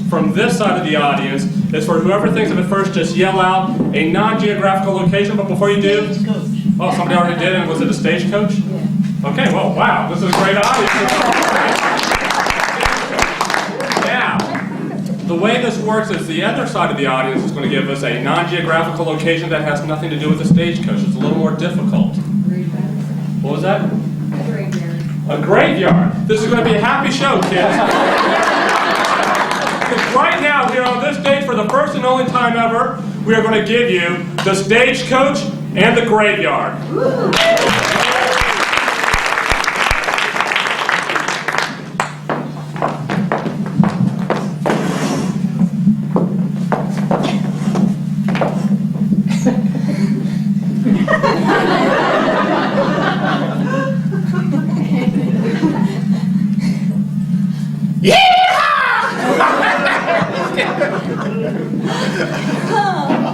from this side of the audience is for whoever thinks of it first, just yell out a non-geographical location, but before you do... Stagecoach. Oh, somebody already did, and was it a Stagecoach? Yeah. Okay, well, wow, this is a great audience. Now, the way this works is the other side of the audience is going to give us a non-geographical location that has nothing to do with the Stagecoach. It's a little more difficult. What was that? A graveyard. A graveyard. This is going to be a happy show, kids. Because right now, here on this stage, for the first and only time ever, we are going to give you the Stagecoach and the graveyard.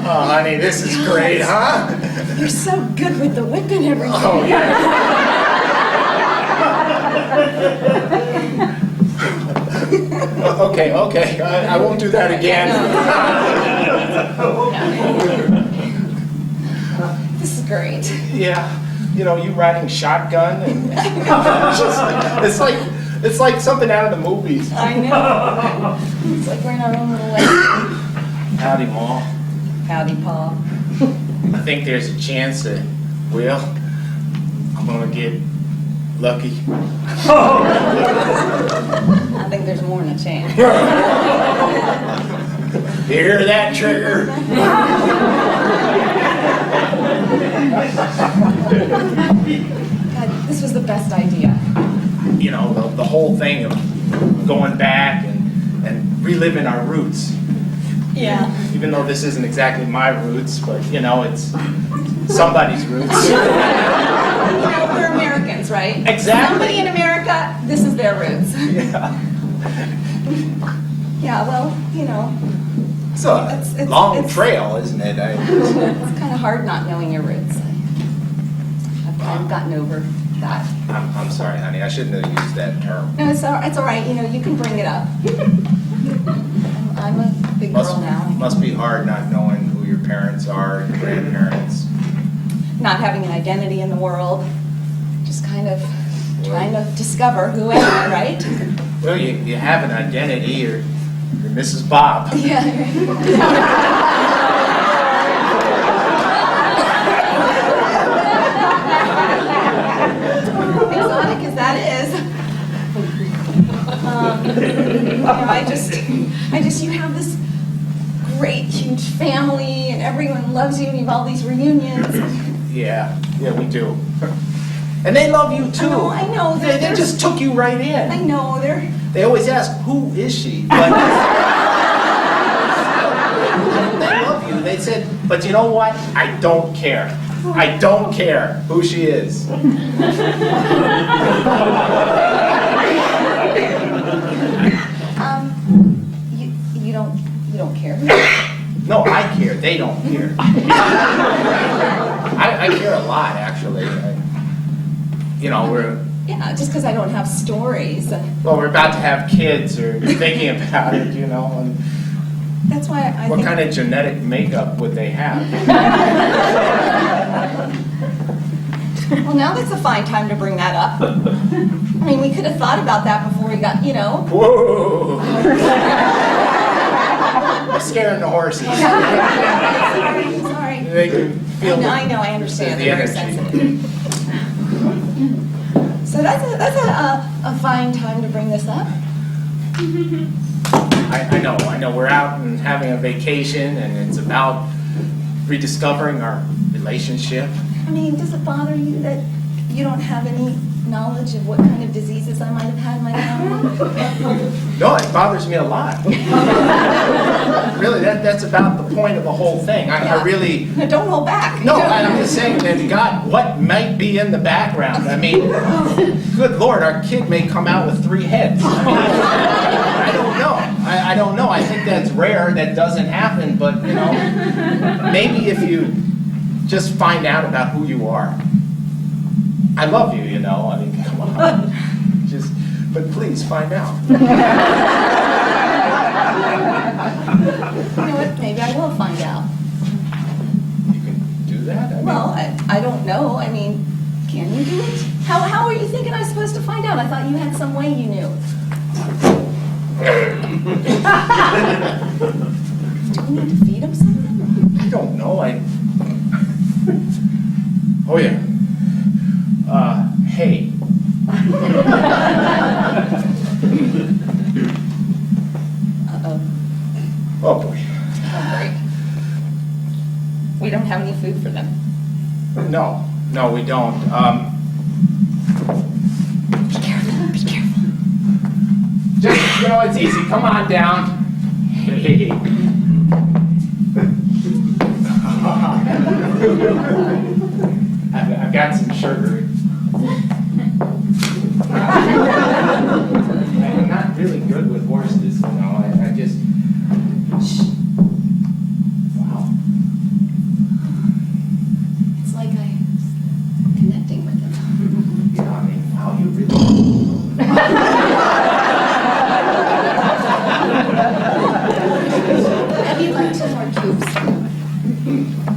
Oh, honey, this is great, huh? You're so good with the whip and everything. Oh, yeah. Okay, I won't do that again. This is great. Yeah, you know, you riding shotgun, and it's like something out of the movies. I know. It's like we're in our own little way. Howdy, Ma. Howdy, Pa. I think there's a chance that, well, I'm gonna get lucky. I think there's more than a chance. You hear that, Trigger? God, this was the best idea. You know, the whole thing of going back and reliving our roots. Yeah. Even though this isn't exactly my roots, but you know, it's somebody's roots. You know, we're Americans, right? Exactly. Somebody in America, this is their roots. Yeah. Yeah, well, you know, It's a It's- long it's- trail, isn't it? it's kind of hard not knowing your roots. I've gotten over that. I'm sorry, honey. I shouldn't have used that term. No, it's all right. You know, you can bring it up. I'm a big girl now. Must be hard not knowing who your parents are, your grandparents. Not having an identity in the world. Just kind of trying to discover who am I, right? Well, you have an identity. You're Mrs. Bob. Yeah. Exotic as that is. You know, you have this great, huge family, and everyone loves you, and you have all these reunions. Yeah, we do. And they love you too. I know. They just took you right in. I know, They always ask, who is she? But they love you. They said, but you know what? I don't care. I don't care who she is. You don't care? No, I care. They don't care. I care a lot, actually. Yeah, just because I don't have stories. Well, we're about to have kids, or you're thinking about it, and That's why I what think... kind of genetic makeup would they have? Well, now that's a fine time to bring that up. I mean, we could have thought about that before we got, Whoa! I'm scaring the horses. Sorry. They can feel I know, I understand. the They're very energy. sensitive. So that's a fine time to bring this up. I know. We're out and having a vacation, and it's about rediscovering our relationship. I mean, does it bother you that you don't have any knowledge of what kind of diseases I might have had in my family? No, it bothers me a lot. Really, that's about the point of the whole thing. I really... No, don't hold back. No, I'm just saying that, God, what might be in the background? I mean, good Lord, our kid may come out with 3 heads. I don't know. I don't know. I think that's rare. That doesn't happen. But, maybe if you just find out about who you are. I love you, I mean, come on. But please find out. I thought you had some way you knew. Do we need to feed him something? I don't know, Oh, yeah. Hay. Uh-oh. Oh, boy. Oh, great. We don't have any food for them. No, we don't. Be careful, be careful. Just, it's easy. Come on down. Hey. I've got some sugar. I'm not really good with horses, I just... Wow. It's like I'm connecting with them. Yeah, wow, you really... Maybe you'd like 2 more cubes.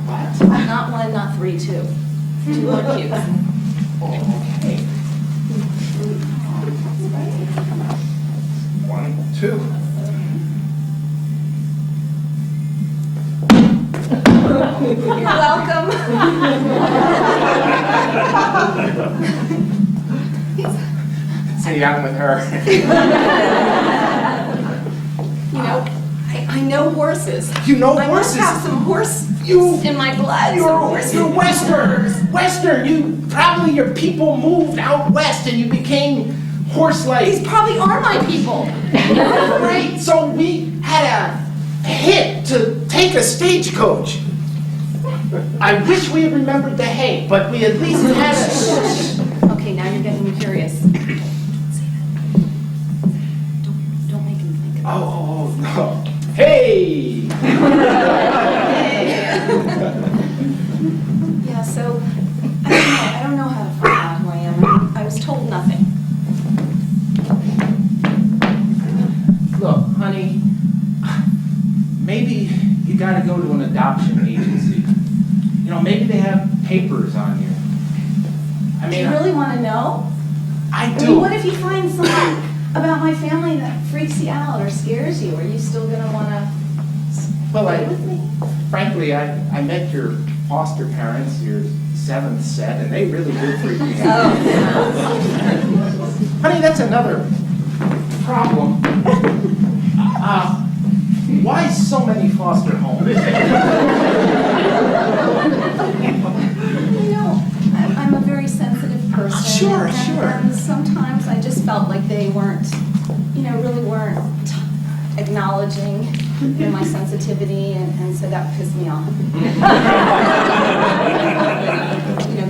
What? Not 1, not 3, 2. 2 more cubes. Okay. 1, 2. You're welcome. Say I'm with her. I know horses. You know I must horses? have some horse You- in my blood. You're Western. Probably your people moved out west and you became horse-like. These probably are my people. Right, so we had a hit to take a stagecoach. I wish we had remembered the hay, but we at least had a... Okay, now you're getting me curious. Say that. Don't make him think of it. Oh, no. Hey! Yeah, so I don't know how to find out who I am. I was told nothing. Look, honey, maybe you gotta go to an adoption agency. Maybe they have papers on you. Do you really want to know? I I do. mean, what if you find something about my family that freaks you out or scares you? Are you still going to want to Well, stay with me? frankly, I met your foster parents, your 7th set, and they really did freak me out. Oh. Honey, that's another problem. Why so many foster homes? I'm a very sensitive person. Sure. And sometimes I just felt like they weren't, really weren't acknowledging my sensitivity, and so that pissed me off.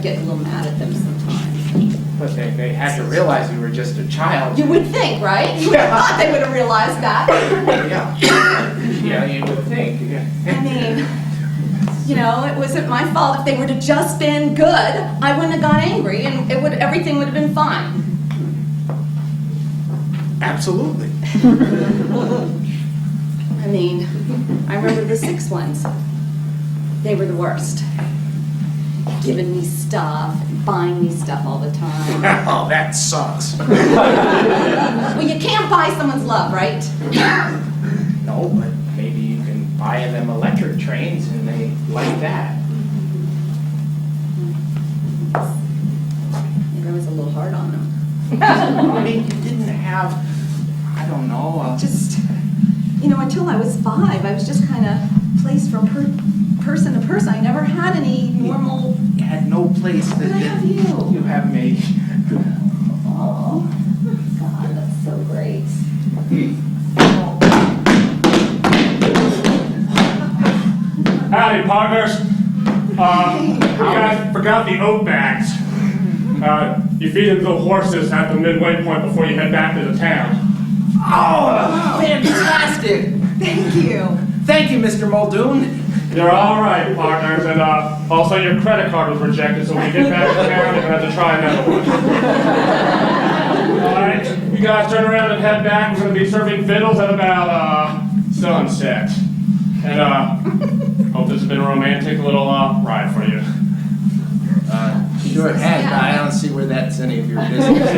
Get a little mad at them sometimes. But they had to realize you were just a child. You would think, right? You would have thought they would have realized that. Yeah, you would think. Yeah. I mean, it wasn't my fault. If they would have just been good, I wouldn't have got angry, and everything would have been fine. Absolutely. I mean, I remember the 6 ones. They were the worst. Giving me stuff, buying me stuff all the time. Oh, that sucks. Well, you can't buy someone's love, right? No, but maybe you can buy them electric trains and they like that. Maybe I was a little hard on them. I mean, you didn't have, I don't know, Just, until I was 5, I was just kind of placed from person to person. I never had any normal... you had no place that... But I have you. You have me. Oh, God, that's so great. Howdy, partners. You guys forgot the oat bags. You feed them to the horses at the midway point before you head back to the town. Oh, fantastic. Thank you. Thank you, Mr. Muldoon. You're all right, partners, and also your credit card was rejected, so when you get back to town, you're gonna have to try another one. All right, you guys turn around and head back. We're gonna be serving fiddles at about sunset, and hope this has been a romantic little ride for you. Sure has, but I don't see where that's any of your business.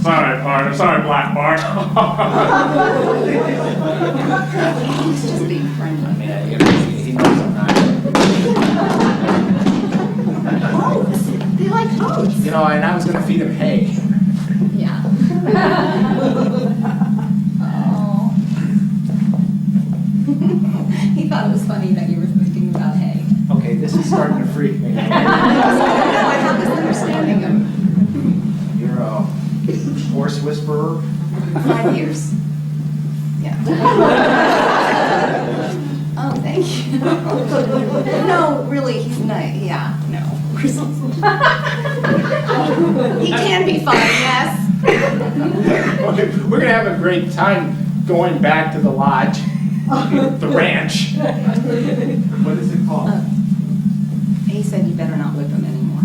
Sorry, partner. Sorry, Black Bart. He's just being friendly. I mean, he knows I'm not. Oats. They like oats. You know, and I was gonna feed him hay. Yeah. Oh. He thought it was funny that you were thinking about hay. Okay, this is starting to freak me. I have this understanding of You're a horse whisperer? 5 years. Yeah. Oh, thank you. No, really, he's not, yeah, no. He can be fun, yes. Okay, we're gonna have a great time going back to the lodge, the ranch. What is it called? He said you better not whip him anymore.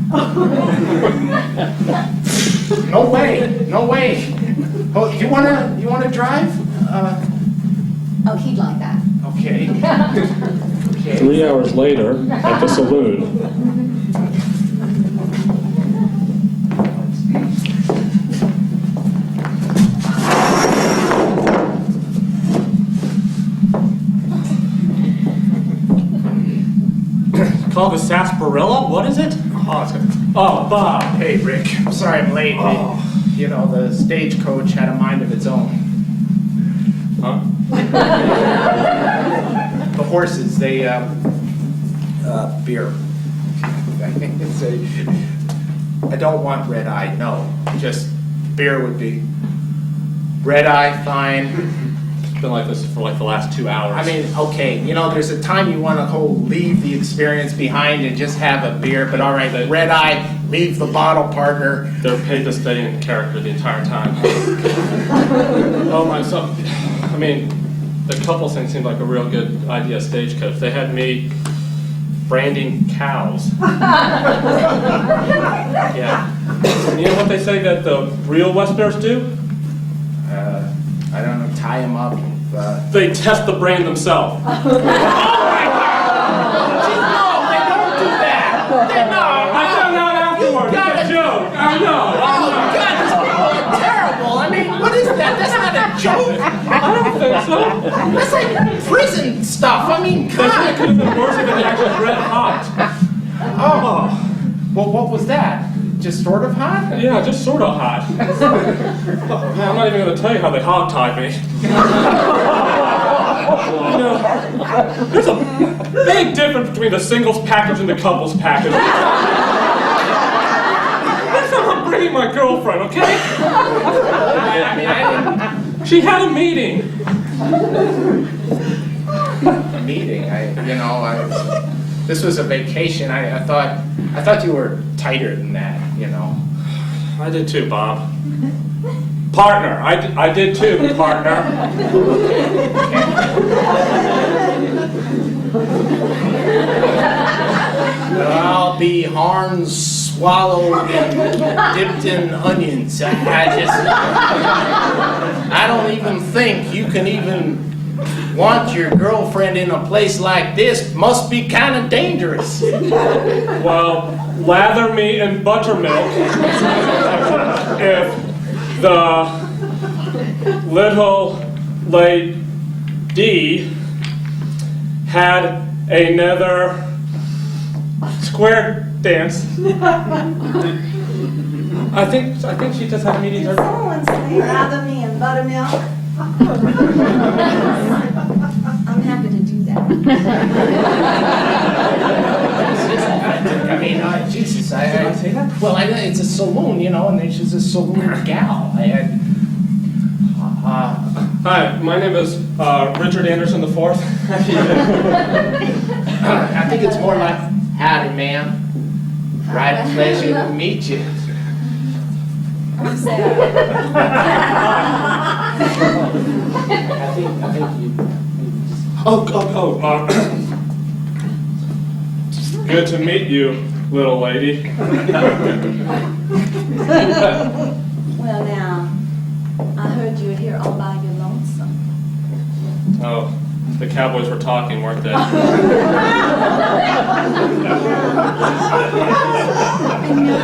No way, no way. Oh, you wanna drive? Oh, he'd like that. Okay. Okay. 3 hours later, at the saloon. Called the sarsaparilla? What is it? Oh, Bob. Hey, Rick. I'm sorry I'm late. Oh. You know, the stagecoach had a mind of its own. Huh? The horses, they, beer. I don't want red eye, no. Just beer would be. Red eye, fine. It's been like this for like the last 2 hours. I mean, okay, you know, there's a time you want to leave the experience behind and just have a beer, but all right, red eye, leave the bottle, partner. They're paid to stay in character the entire time. Oh my, so, I mean, the couple thing seemed like a real good idea, Stagecoach. They had me branding cows. Yeah. And you know what they say that the real Westerners do? I don't know, tie him up. They test the brand themselves. Oh my God! No, they don't do that! No! I found out afterwards. It's a joke. I know. Oh God, these people are terrible! I mean, what is that? That's not a joke! I don't think so. That's like prison stuff. I mean, They said it God! could have been worse if it actually red hot. Oh, well, what was that? Just sort of hot? Yeah, just sort of hot. I'm not even going to tell you how they hog-tied me. You know, there's a big difference between the singles package and the couples package. That's how I'm bringing my girlfriend, okay? I mean, I didn't. She had a meeting. A meeting. This was a vacation. I thought you were tighter than that. You know. I did too, Bob. Partner. I did too, partner. I'll be horns swallowed and dipped in onions. I don't even think you can even want your girlfriend in a place like this. Must be kind of dangerous. Well, lather me in buttermilk if the little lady had another square dance. I think she just had a meeting. Did someone say rather me and buttermilk? I'm happy to do that. I mean, Jesus, I say that. Well, it's a saloon, you know, and she's a saloon gal. Hi, my name is Richard Anderson IV. I think it's more like, howdy, ma'am. Right, pleasure to meet you. I'm sad. I think you. Good to meet you, little lady. Well, now, I heard you were here all by your lonesome. Oh, The Cowboys were talking, weren't they? And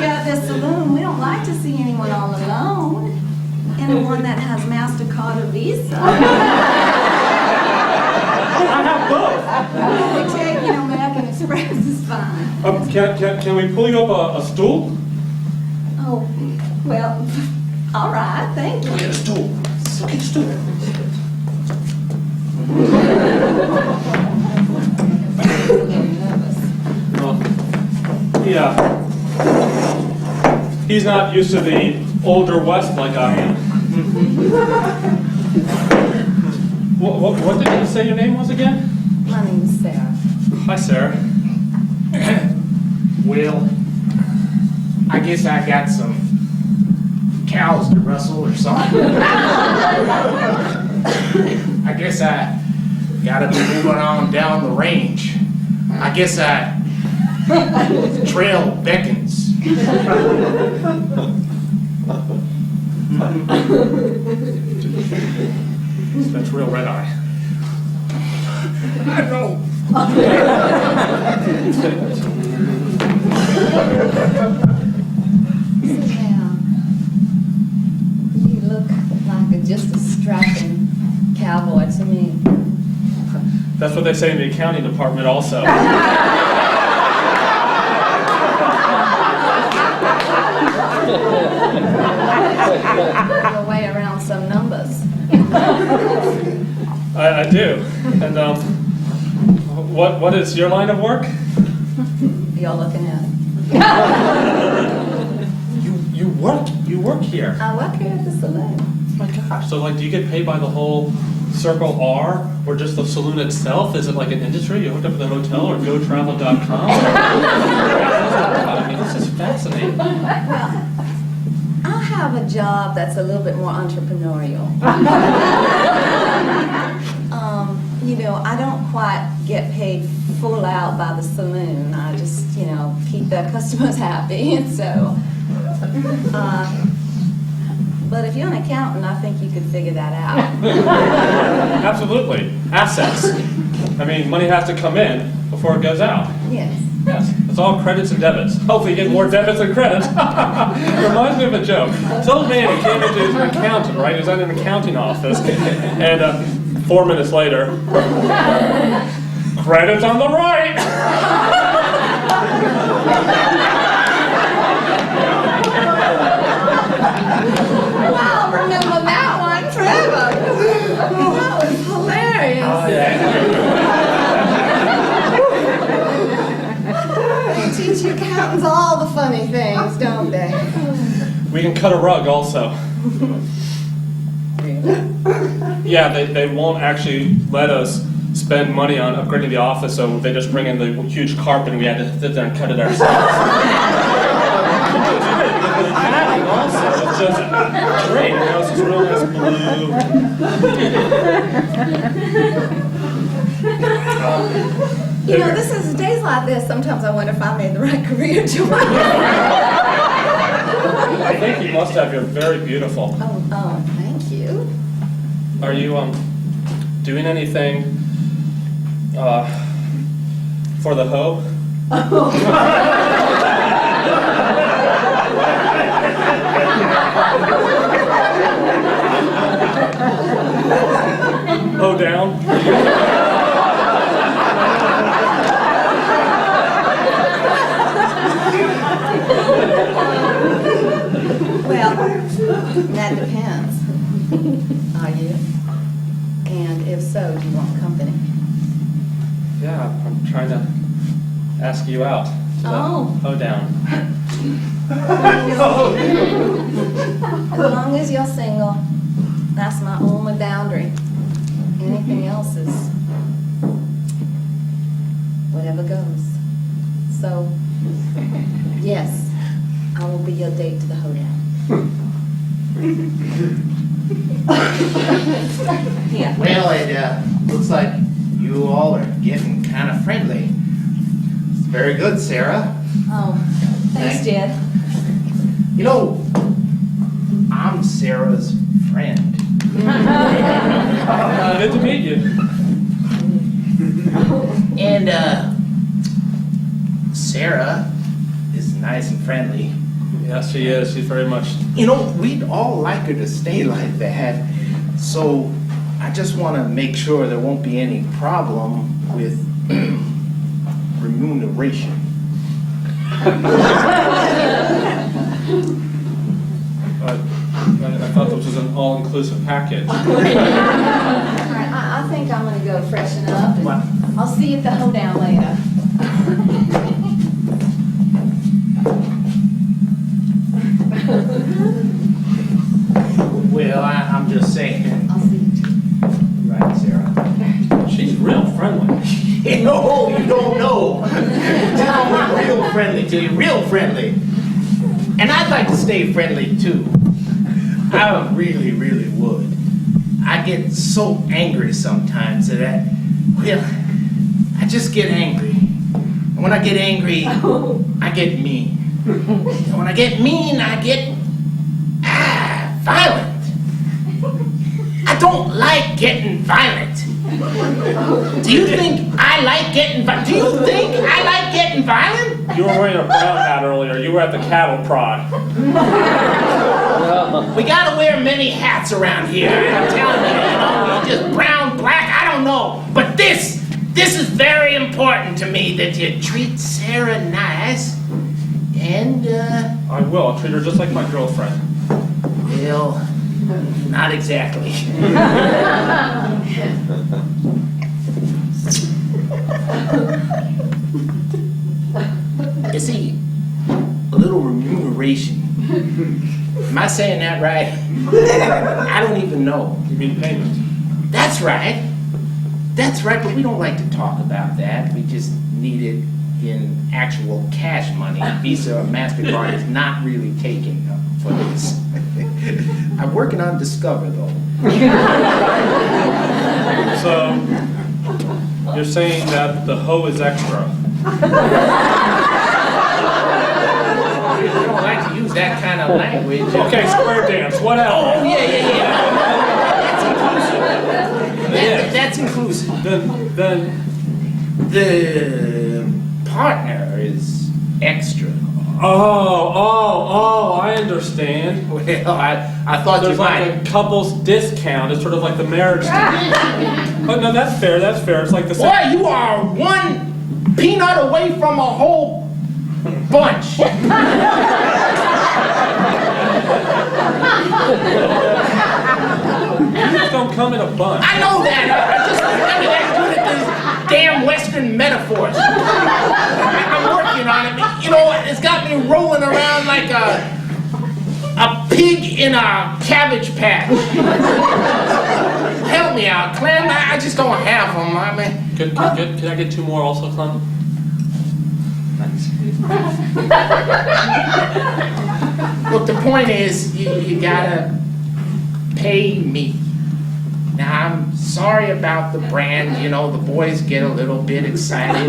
at this saloon, we don't like to see anyone all alone. Anyone that has MasterCard or Visa. I have both. We take, American Express is fine. Can we pull you up a stool? Oh, well, all right, thank you. Get a stool. Get a stool. Well, yeah. He's not used to the older West like I am. What did you say your name was again? My name is Sarah. Hi, Sarah. Well, I guess I got some cows to rustle or something. I guess I gotta be moving on down the range. I guess the trail beckons. That's real red eye. I know. Now, you look like just a strapping cowboy to me. That's what they say in the accounting department also. Your way around some numbers. I do. And what is your line of work? You're looking at it. You work here. I work here at the saloon. Oh my gosh. So like, do you get paid by the whole Circle R or just the saloon itself? Is it like an industry? You hooked up with a hotel or GoTravel.com? I mean, this is fascinating. Well, I have a job that's a little bit more entrepreneurial. I don't quite get paid full out by the saloon. I just, keep the customers happy, and so. But if you're an accountant, I think you could figure that out. Absolutely. Assets. I mean, money has to come in before it goes out. Yes. Yes, it's all credits and debits. Hopefully you get more debits than credits. Reminds me of a joke. This old man, he came into his accountant, right? He was at an accounting office. And 4 minutes later, credits on the right. I'll remember that one forever. That was hilarious. Oh, yeah. They teach you accountants all the funny things, don't they? We can cut a rug also. Yeah, they won't actually let us spend money on upgrading the office, so they just bring in the huge carpet and we had to sit there and cut it ourselves. Also, it's just great. It's just real nice blue. This is days like this. Sometimes I wonder if I made the right career choice. I think you must have. You're very beautiful. Oh, thank you. Are you doing anything for the hoe? Hoe down? Well, that depends. Are you? And if so, do you want company? Yeah, I'm trying to ask you out. Oh. Hoe down. As long as you're single, that's my only boundary. Anything else is whatever goes. So, yes, I will be your date to the hoedown. Yeah. Well, it looks like you all are getting kind of friendly. It's very good, Sarah. Oh, thanks, Jed. I'm Sarah's friend. Good to meet you. Sarah is nice and friendly. Yes, she is. She's very much. You know, we'd all like her to stay like that. So I just want to make sure there won't be any problem with remuneration. I thought this was an all-inclusive package. All right, I think I'm gonna go freshen up, and What? I'll see you at the hoedown later. Well, I'm just saying. I'll see you. Right, Sarah. She's real friendly. No, you don't know. Tell me real friendly to you, real friendly. And I'd like to stay friendly too. I really, really would. I get so angry sometimes that I just get angry. And when I get angry, I get mean. And when I get mean, I get violent. I don't like getting violent. Do you think I like getting violent? Do you think I like getting violent? You were wearing a brown hat earlier. You were at the cattle prod. We gotta wear many hats around here. I'm telling you, just brown, black, I don't know. But this is very important to me that you treat Sarah nice. And, I will. I'll treat her just like my girlfriend. well, not exactly. You see, a little remuneration. Am I saying that right? I don't even know. You mean payment? That's right. That's right, but we don't like to talk about that. We just need it in actual cash money. Visa or MasterCard is not really taking for this. I'm working on Discover, though. So, you're saying that the hoe is extra? We don't like to use that kind of language. Okay, square dance, whatever. Oh, yeah. That's inclusive. Then, The partner is extra. oh, I understand. Well, I thought you There's like might. a couple's discount. It's sort of like the marriage. Oh, no, that's fair. It's like the same. Boy, you are one peanut away from a whole bunch. Peanuts don't come in a bunch. I know that. I just remember that good at these damn Western metaphors. I'm working on it. You know, it's got me rolling around like a pig in a cabbage patch. Help me out, Clem. I just don't have them. I mean, Can I get two more also, Clem? look, the point is, you gotta pay me. Now, I'm sorry about the brand. You know, the boys get a little bit excited.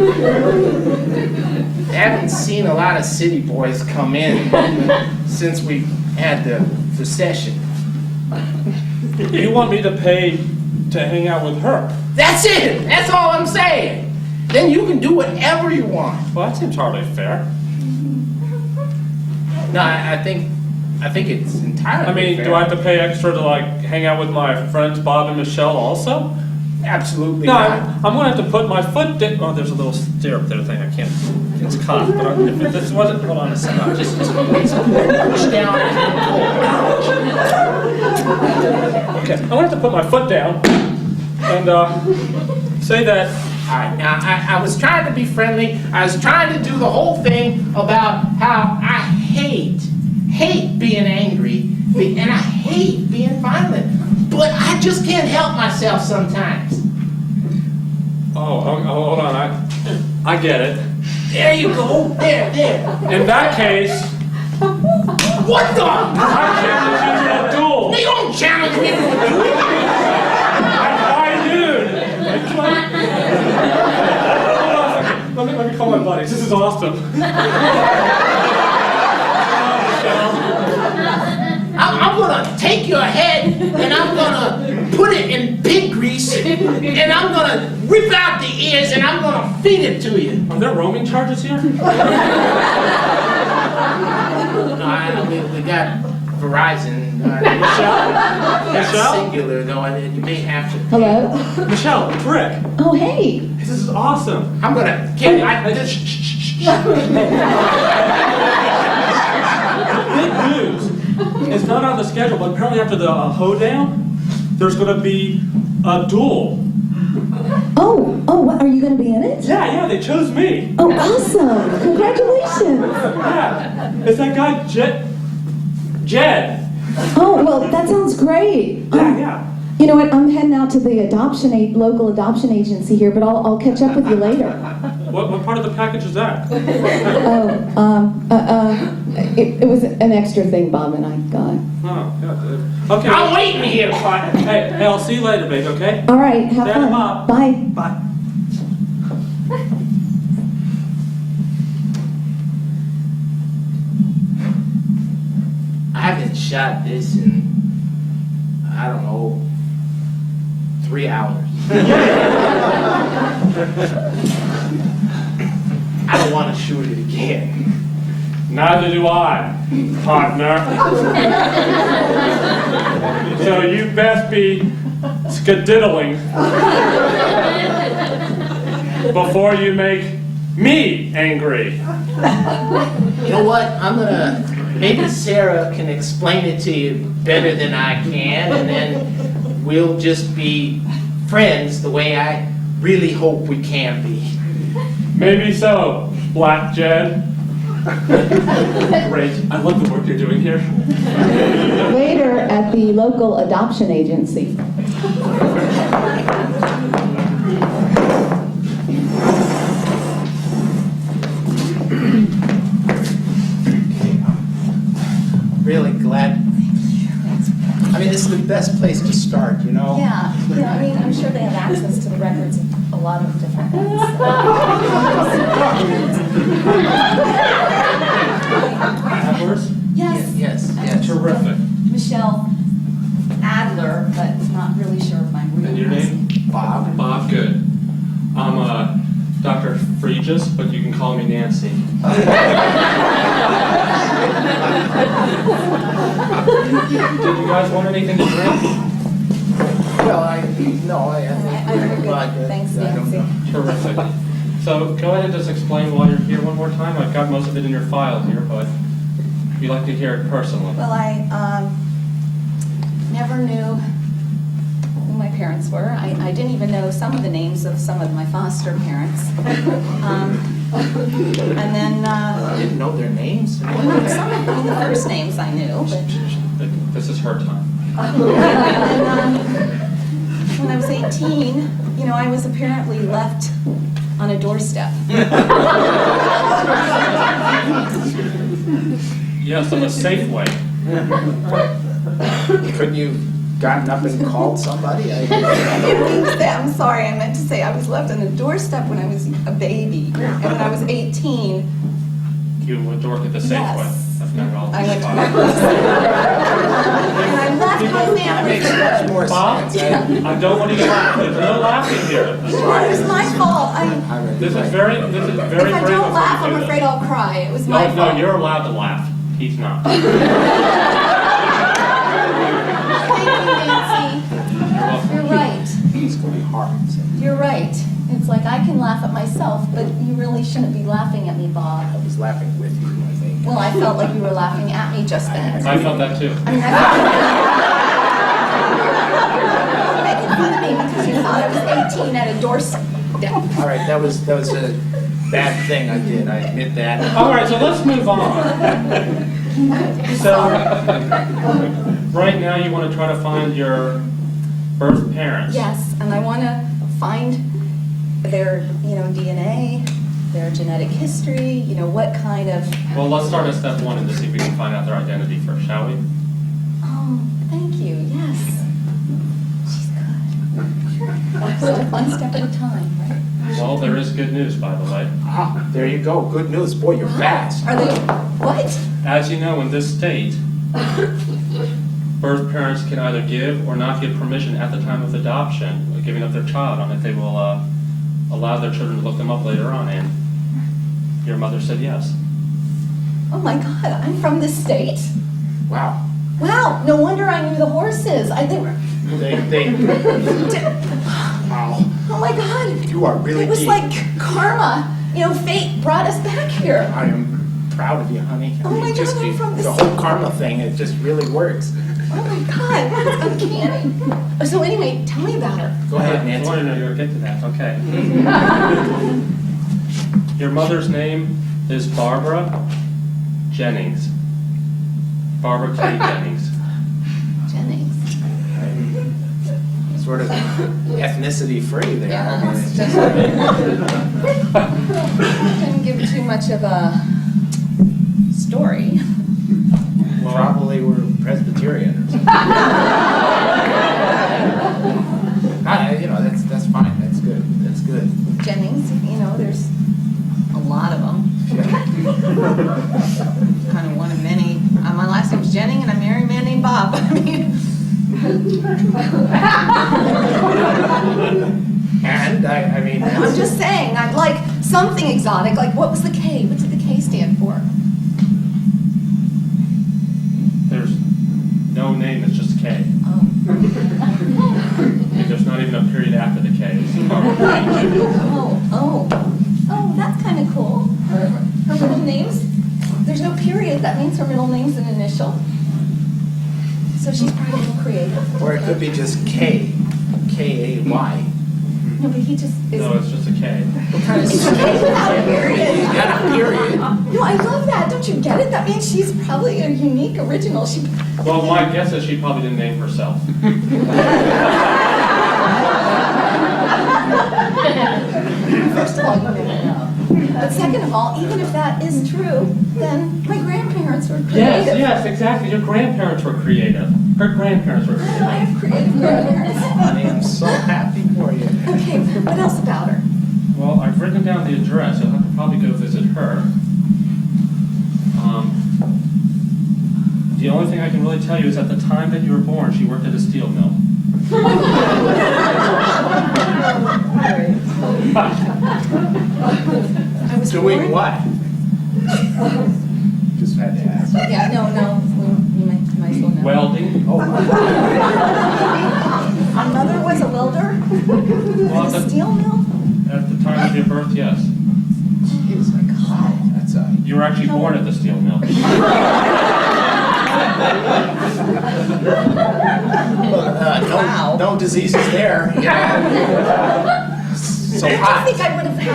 They haven't seen a lot of city boys come in since we had the recession. You want me to pay to hang out with her? That's it. That's all I'm saying. Then you can do whatever you want. Well, that seems hardly fair. No, I think it's entirely fair. Do I have to pay extra to like hang out with my friends Bob and Michelle also? Absolutely No, not. I'm gonna have to put my foot down. Oh, there's a little stirrup there thing I can't. It's caught. But if this wasn't, hold on a second. Just push down and pull. Okay, I'm gonna have to put my foot down and say that. All right, now I was trying to be friendly. I was trying to do the whole thing about how I hate being angry, and I hate being violent. But I just can't help myself sometimes. Oh, hold on. I get it. There you go. There. In that case, What the? I challenge you to a duel. You don't challenge me to a duel. High noon. Let me call my buddies. This is awesome. I'm gonna take your head and I'm gonna put it in pig grease and and I'm gonna rip out the ears and I'm gonna feed it to you. Are there roaming charges here? No, we got Verizon. Michelle? Singular though, and you may have to. Hello? Michelle, it's Rick. Oh, hey. This is awesome. I'm gonna get Big news. It's not on the schedule, but apparently after the hoedown, there's going to be a duel. What, are you going to be in it? Yeah, they chose me. Oh, awesome. Congratulations. Yeah. It's that guy, Jed. Oh, well, that sounds great. Yeah. You know what, I'm heading out to the local adoption agency here, but I'll catch up with you later. What part of the package is that? It was an extra thing Bob and I got. Oh, yeah. Okay. I'm waiting here, partner. Hey, I'll see you later, babe, okay? All right, have Dad fun. and Bob. Bye. Bye. I haven't shot this in, I don't know, 3 hours. I don't want to shoot it again. Neither do I, partner. So you best be skedaddling before you make me angry. You know what? Maybe Sarah can explain it to you better than I can, and then we'll just be friends the way I really hope we can be. Maybe so, Black Jed. Great. I love the work you're doing here. Later at the local adoption agency. Really glad. I mean, this is the best place to start, you know? Yeah, I mean, I'm sure they have access to the records of a lot of different things. Adlers? Yes. Yes. Terrific. Michelle Adler, but not really sure of my real And your name? Bob. Bob, good. I'm Dr. Fregis, but you can call me Nancy. Did you guys want anything to drink? Well, I I'm good. Thanks, I don't Nancy. know. Terrific. So go ahead and just explain why you're here one more time. I've got most of it in your file here, but you'd like to hear it personally. Well, I never knew who my parents were. I didn't even know some of the names of some of my foster parents. And then, I didn't know their names. well, some of them, the first names I knew, but This is her time. and when I was 18, I was apparently left on a doorstep. Yes, in a safe way. Couldn't you gotten up and called somebody? I'm sorry, I meant to say I was left on a doorstep when I was a baby. And when I was 18, You went to work at the Safeway. Yes. That's got it all. I went to work. And I left my That makes family. much more Bob? sense. I don't want you to laugh. There's no laughing here. It was my fault. This is very If brave I of don't you laugh, to I'm do this. afraid I'll cry. It was my No, fault. you're allowed to laugh. He's not. Thank you, Nancy. You're welcome. You're right. It's going to be hard. You're right. It's like I can laugh at myself, but you really shouldn't be laughing at me, Bob. I was laughing with you, I think. Well, I felt like you were laughing at me just then. I felt that too. I mean, you're making fun of me because you thought I was 18 at a doorstep. All right, that was a bad thing I did. I admit that. All right, so let's move on. So, right now you want to try to find your birth parents. Yes, and I want to find their, DNA, their genetic history, what kind of. Well, let's start at step one and just see if we can find out their identity first, shall we? Oh, thank you. Yes. She's good. One step at a time, right? Well, there is good news, by the way. Ah, there you go. Good news. Boy, you're fast. Are they what? As you know, in this state, birth parents can either give or not give permission at the time of adoption, giving up their child, on if they will allow their children to look them up later on, and your mother said yes. Oh my God, I'm from this state? Wow. Wow, no wonder I knew the horses. They were, Wow. oh my God. You are really It was deep. like karma. Fate brought us back here. I am proud of you, honey. Oh my God, I'm from the this- whole karma thing, it just really works. Oh my God, that's uncanny. So anyway, tell me about her. Go ahead, I Nancy. wanted to know you were getting to that. Okay. Your mother's name is Barbara Jennings. Barbara K. Jennings. Jennings. Sort of ethnicity free there. Yeah, I mean, it's it's Didn't give too much of a story. probably we're Presbyterian or something. That's fine. That's good. That's good. Jennings, there's a lot of them. Kind of one of many. My last name's Jennings, and I married a man named Bob. And I mean, I'm just saying, I'd like something exotic. Like, what was the K? What did the K stand for? There's no name, it's just K. Oh. And there's not even a period after the K. It's Barbara K. Jennings. Oh, that's kind of cool. Her middle name's, there's no period. That means her middle name's an initial. So she's probably a little creative. or it could be just K, K-A-Y. No, but he just is. No, it's just a K. What kind of It's K without a period. You got a period. No, I love that. Don't you get it? That means she's probably a unique original. She. Well, my guess is she probably didn't name herself. First of all, you never know. But second of all, even if that is true, then my grandparents were creative. Yes, exactly. Your grandparents were creative. Her grandparents were I creative. have creative grandparents. Honey, I'm so happy for you. Okay, what else about her? Well, I've written down the address. You'll have to probably go visit her. The only thing I can really tell you is at the time that you were born, she worked at a steel mill. I was Doing born- what? Just had to ask. Yeah, no, you might as well know. Welding. Oh, My mother was a welder Well, at a steel mill. At the time of your birth, yes. geez, wow, that's You were actually born at the steel mill. Wow. no diseases there. You know. So I hot. think I would have had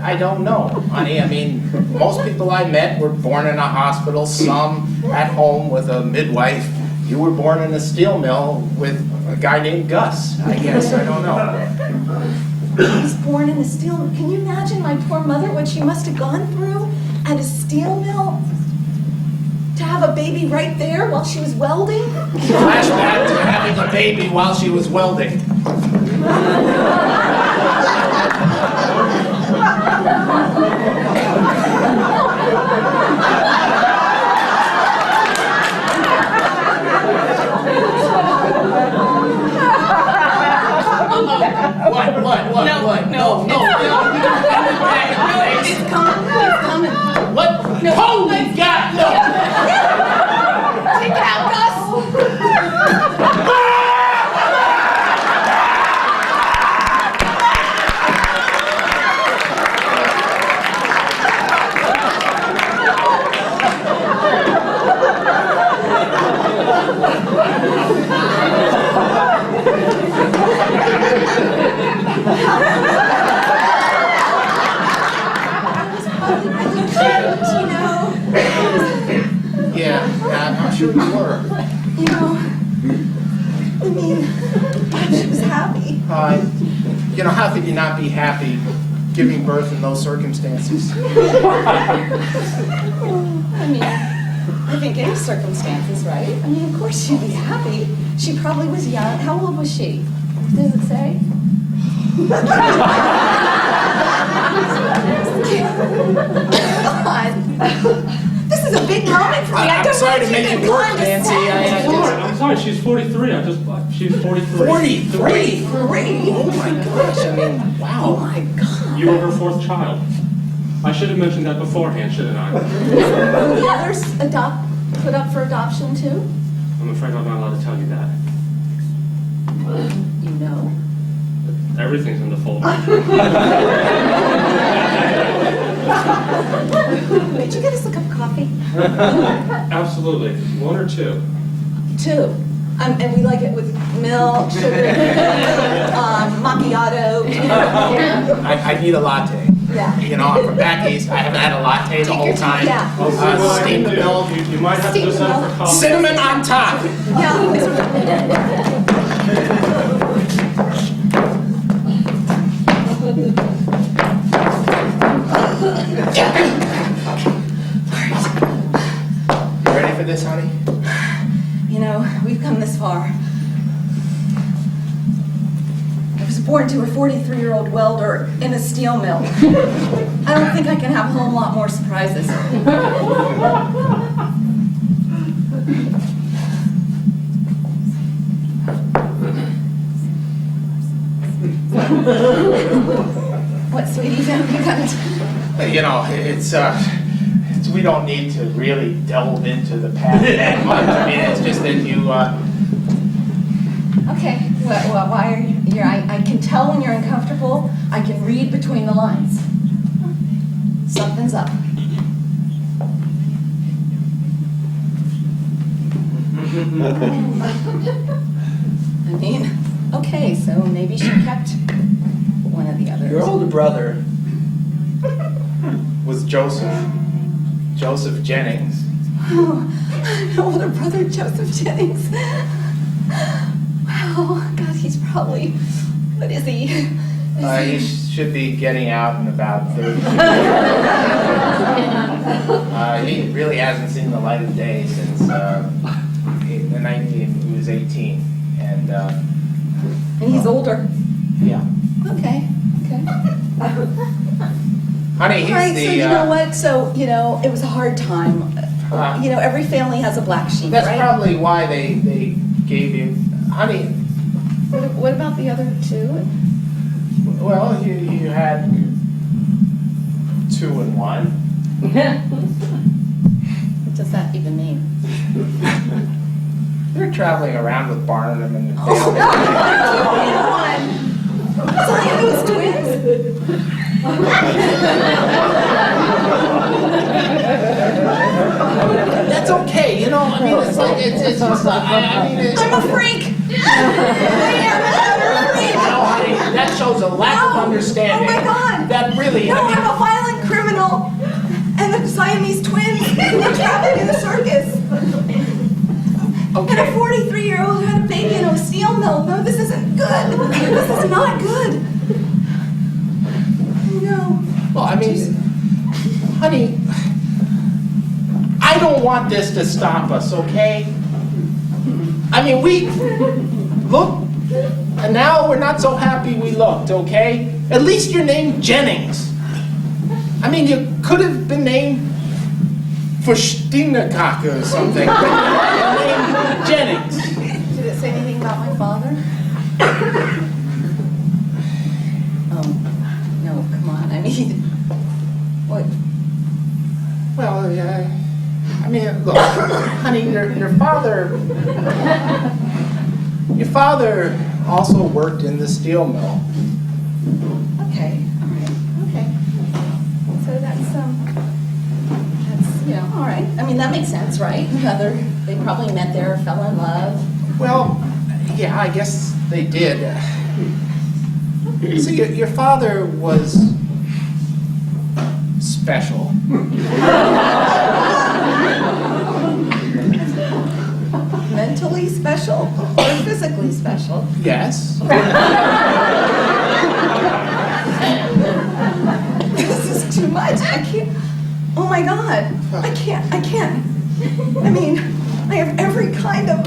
I don't know, honey. I mean, most people I met were born in a hospital, some at home with a midwife. You were born in a steel mill with a guy named Gus, I guess. I don't know. I was born in a steel mill. Can you imagine my poor mother, what she must have gone through at a steel mill? To have a baby right there while she was welding? Flashback to having a baby while she was welding. What? No. It's coming. It's coming. What? Holy God, no! Take it out, Gus. Yeah, I'm sure you were. I mean, she was happy. How could you not be happy giving birth in those circumstances? I mean, I think any circumstances, right? I mean, of course she'd be happy. She probably was young. How old was she? Does it say? God. This is a big moment for me. I I'm don't sorry want to make you it work, Nancy. I'm sorry, she's 43. She's 43. 43? Oh my gosh, I mean, Oh wow. my God. You were her fourth child. I should have mentioned that beforehand, shouldn't I? Were the others put up for adoption too? I'm afraid I'm not allowed to tell you that. You know? Everything's in the folder. Could you get us a cup of coffee? Absolutely. One or two? Two. And we like it with milk, sugar, macchiato. I need a latte. Yeah. You know, I'm from back east. I haven't had a latte the whole time. Yeah. I'll see what I Steam can the do. milk. You might have to Steam just the send milk. for coffee. Cinnamon on top. You ready for this, honey? You know, we've come this far. I was born to a 43-year-old welder in a steel mill. I don't think I can have a whole lot more surprises. What, sweetie? You got it? You know, it's we don't need to really delve into the past that much. I mean, it's just that you, Okay. Well, why are you here? I can tell when you're uncomfortable. I can read between the lines. Something's up. I mean, okay, so maybe she kept one of the others. your older brother was Joseph Jennings. Oh, my older brother, Joseph Jennings. Wow, God, he's probably, what is he? He should be getting out in about 30 years. He really hasn't seen the light of day since he was 18. And And he's older. yeah. Okay. Honey, he's All right, the. so you know what? So, you know, it was a hard time. You know, every family has a black sheep, That's right? probably why they gave you. Honey, What about the other two? well, you had 2 and 1. What does that even mean? You were traveling around with Barnum and the Oh, family. Siamese twins? That's okay, you know. I mean, it's like it's just. I mean, I'm a freak! I am a freak! No, honey, that shows a lack of understanding. Oh my God! That really. No, I mean, I'm a violent criminal! And the Siamese twins, they're traveling in the circus! And a okay. 43-year-old who had a baby in a steel mill. No, this isn't good. This is not good. No. Well, I mean, honey, I don't want this to stop us, okay? I mean, we look, and now we're not so happy we looked, okay? At least you're named Jennings. I mean, you could have been named Fushtinakaka or something, but you're named Jennings. Did it say anything about my father? Oh, no, come on. I mean, what? Well, yeah. I mean, look, honey, your father also worked in the steel mill. Okay, all right, okay. So that's, you know, all right. I mean, that makes sense, right? They probably met there, fell in love. Well, yeah, I guess they did. So your father was special. Mentally special or physically special? Yes. This is too much. I can't. Oh my God. I can't. I mean, I have every kind of.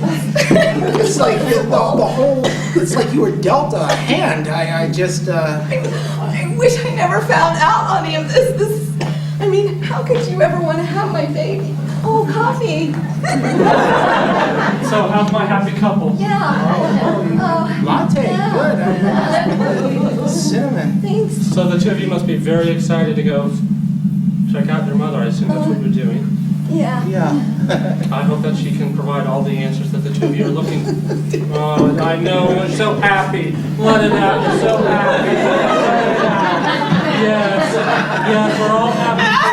It's like the whole. It's like you were dealt a hand. I just. I wish I never found out on any of this. I mean, how could you ever want to have my baby? Oh, coffee. So how's my happy couple? Yeah. Latte, good. Cinnamon. Thanks. So the two of you must be very excited to go check out your mother. I assume that's what you're doing. Yeah. Yeah. I hope that she can provide all the answers that the two of you are looking. Oh, I know, you're so happy. Let it out, you're so happy. Let it out. Yes, yes, we're all happy for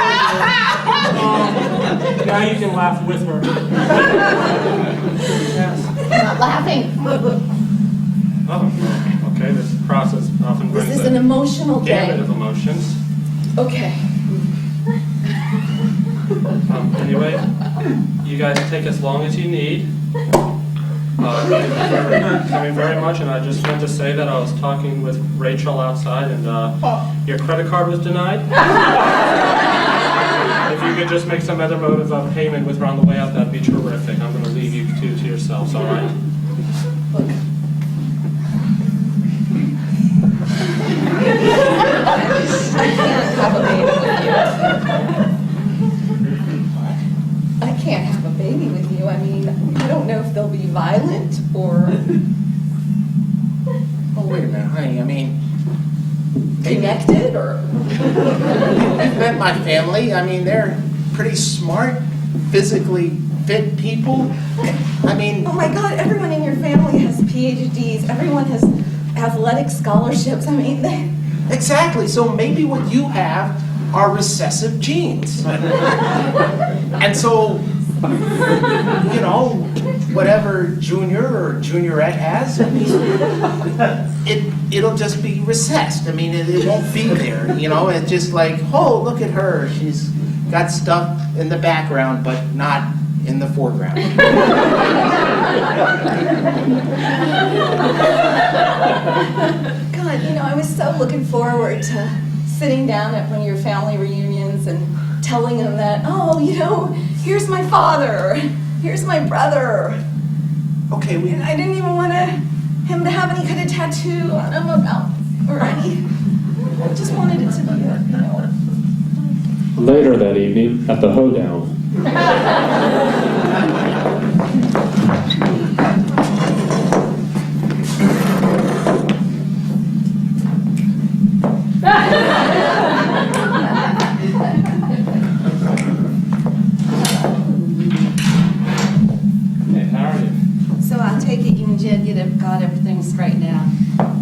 you. Now you can laugh with her. Yes. I'm not laughing. Oh, okay, this process often brings This is an emotional gamut day. of emotions. Okay. Anyway, you guys take as long as you need. Thank you for coming very much, and I just wanted to say that I was talking with Rachel outside, and your credit card was denied. If you could just make some other mode of payment with her on the way out, that'd be terrific. I'm going to leave you two to yourselves, all right? Look. I can't have a baby with you. I can't have a baby with you. I mean, I don't know if they'll be violent or Oh, wait a minute, honey, I mean, maybe connected or. you've met my family. I mean, they're pretty smart, physically fit people. I mean, Oh my God, everyone in your family has PhDs. Everyone has athletic scholarships. I mean, exactly, so maybe what you have are recessive genes. And so, you know, whatever Junior or Juniorette has, I mean, it'll just be recessed. I mean, it won't be there, you know, it's just like, oh, look at her, she's got stuff in the background, but not in the foreground. God, you know, I was so looking forward to sitting down at one of your family reunions and telling them that, oh, you know, here's my father, here's my brother. Okay, And I didn't even want him to have any kind of tattoo on him about, or any, I just wanted it to be, you know. Later that evening, at the hoedown. Hey, how are you? So I take it you and Jed got everything straightened out.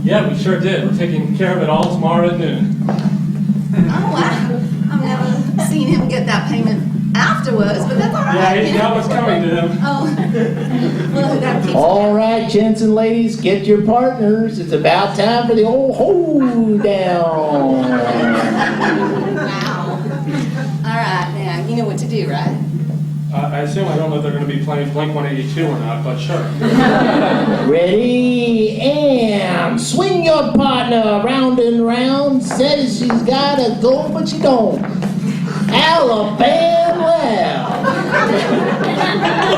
Yeah, we sure did. We're taking care of it all tomorrow at noon. Oh, wow. I've never seen him get that payment afterwards, but that's all right. Yeah, he's got what's coming to him. Oh, well, that keeps. All right, gents and ladies, get your partners. It's about time for the old hoedown. Wow. All right, now, you know what to do, right? I assume I don't know if they're going to be playing Blink-182 or not, but sure. Ready, and swing your partner round and round. Says she's got a goal, but she don't. Alabama.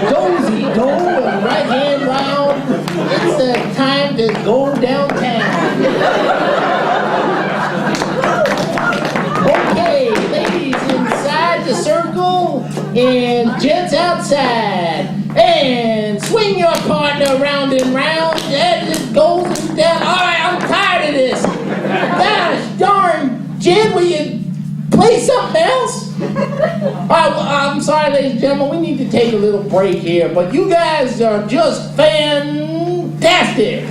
Dozy, go, and right hand round. It's the time to go downtown. Okay, ladies inside the circle, and gents outside. And swing your partner round and round. That just goes down. All right, I'm tired of this. Gosh darn, Jed, will you play something else? All right, well, I'm sorry, ladies and gentlemen, we need to take a little break here, but you guys are just fantastic.